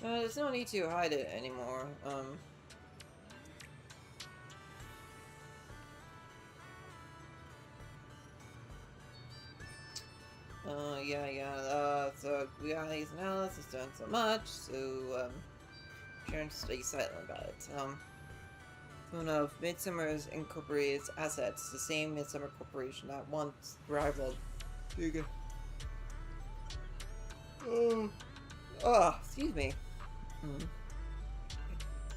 There's no need to hide it anymore. So we got these analysis done so much, so, trying to stay silent about it. One of Midsummer's Incorporated's assets, the same Midsummer Corporation that once rivaled. Excuse me.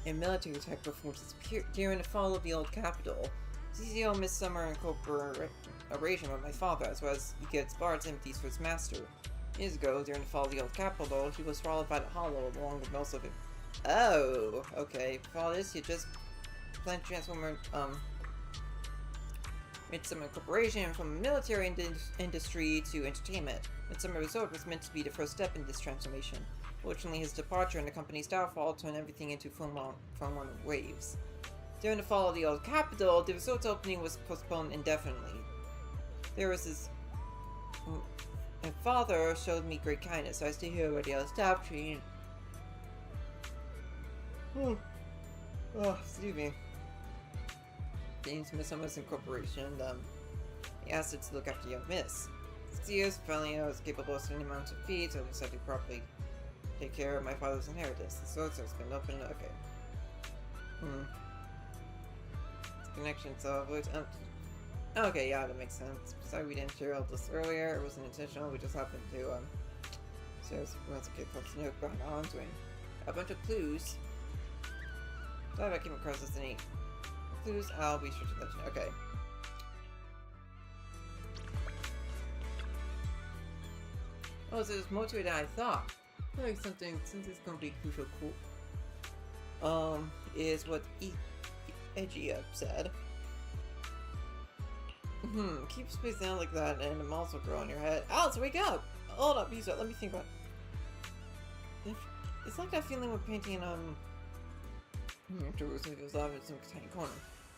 A military tech performance during the fall of the old capital. CCO Midsummer Incorporation with my father, as well as he gets bar sympathies for his master. Years ago, during the fall of the old capital, he was swallowed by the hollow along with most of it. Oh, okay. For all this, you just plan to transform Midsummer Corporation from a military industry to entertainment. Midsummer Resort was meant to be the first step in this transformation. Fortunately, his departure and the company's downfall turned everything into film on waves. During the fall of the old capital, the resort's opening was postponed indefinitely. There was this... My father showed me great kindness, so I stayed here with the other staff treating... excuse me. James Midsummer's Incorporation, he asked it to look after young Miss. 6 years, finally I was capable of sending amounts of fees, so I decided to properly take care of my father's inheritance. The source has been open, okay. Connection solved. Okay, yeah, that makes sense. Sorry we didn't share all this earlier. It wasn't intentional. We just happened to, so once a kid called Snoop got on to a bunch of clues. Thought I came across this any clues. I'll be sure to let you know. Okay. Oh, so there's more to it than I thought. I think something, since it's gonna be crucial cool, is what Edgy said. Keep spacing out like that and the mouse will grow in your head. Alice, wake up! Hold up, Lisa, let me think about it. It's like that feeling with painting, Jerusalem feels off in some tiny corner.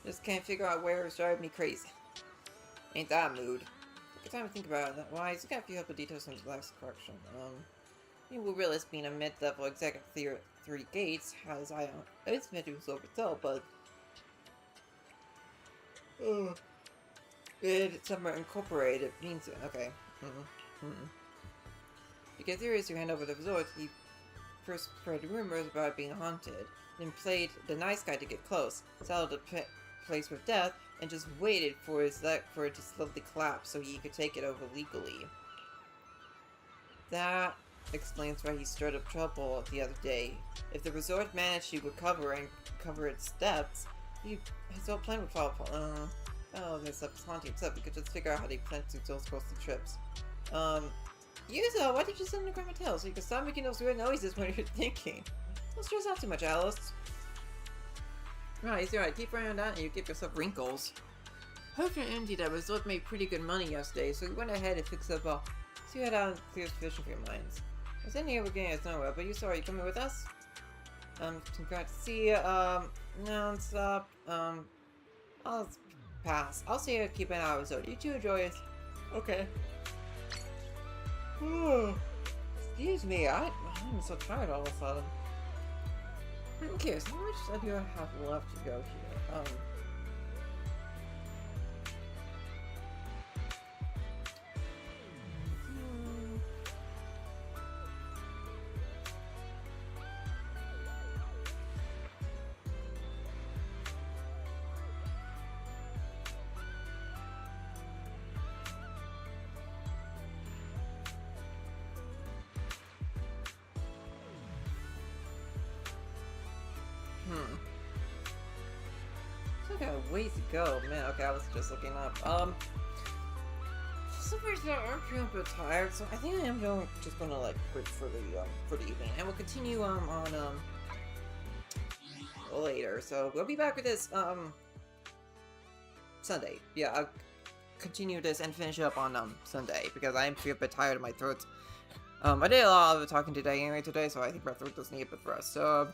Just can't figure out where it's driving me crazy. Ain't that mood? Take time to think about it. Wise, you got a few helpful details from the last correction. You will realize being a mid-level executive theory 3 gates has eye on. It's meant to be so tell, but it's somewhere incorporated means it. Okay. Because theories you hand over the resort, he first spread rumors about it being haunted, then played the nice guy to get close, settled the place with death, and just waited for it to slowly collapse so he could take it over legally. That explains why he stirred up trouble the other day. If the resort managed to recover and cover its debts, his whole plan would fall apart. Oh, this stuff is haunting itself. We could just figure out how they plan to do those costly trips. Yuzo, why did you send me grab my tail so you can stop making those weird noises when you're thinking? Don't stress out too much, Alice. Right, you're right. Keep around that and you give yourself wrinkles. Fortunately, that resort made pretty good money yesterday, so we went ahead and fixed up all. So you head out and clear vision for your minds. I was in here, we're getting us nowhere, but you coming with us? Congrats to see you. No, stop. I'll pass. I'll see you, keep an eye on the resort. You too, Joyous. Okay. Excuse me, I'm so tired all of a sudden. I'm curious, how much of you have left to go here? Still got a ways to go, man. Okay, I was just looking up. For some reason I'm feeling a bit tired, so I think I am just gonna like quit for the evening, and we'll continue on later. So we'll be back with this Sunday. Yeah, I'll continue this and finish up on Sunday because I am feeling a bit tired of my throat. I did a lot of talking today, so I think my throat does need a bit of rest. So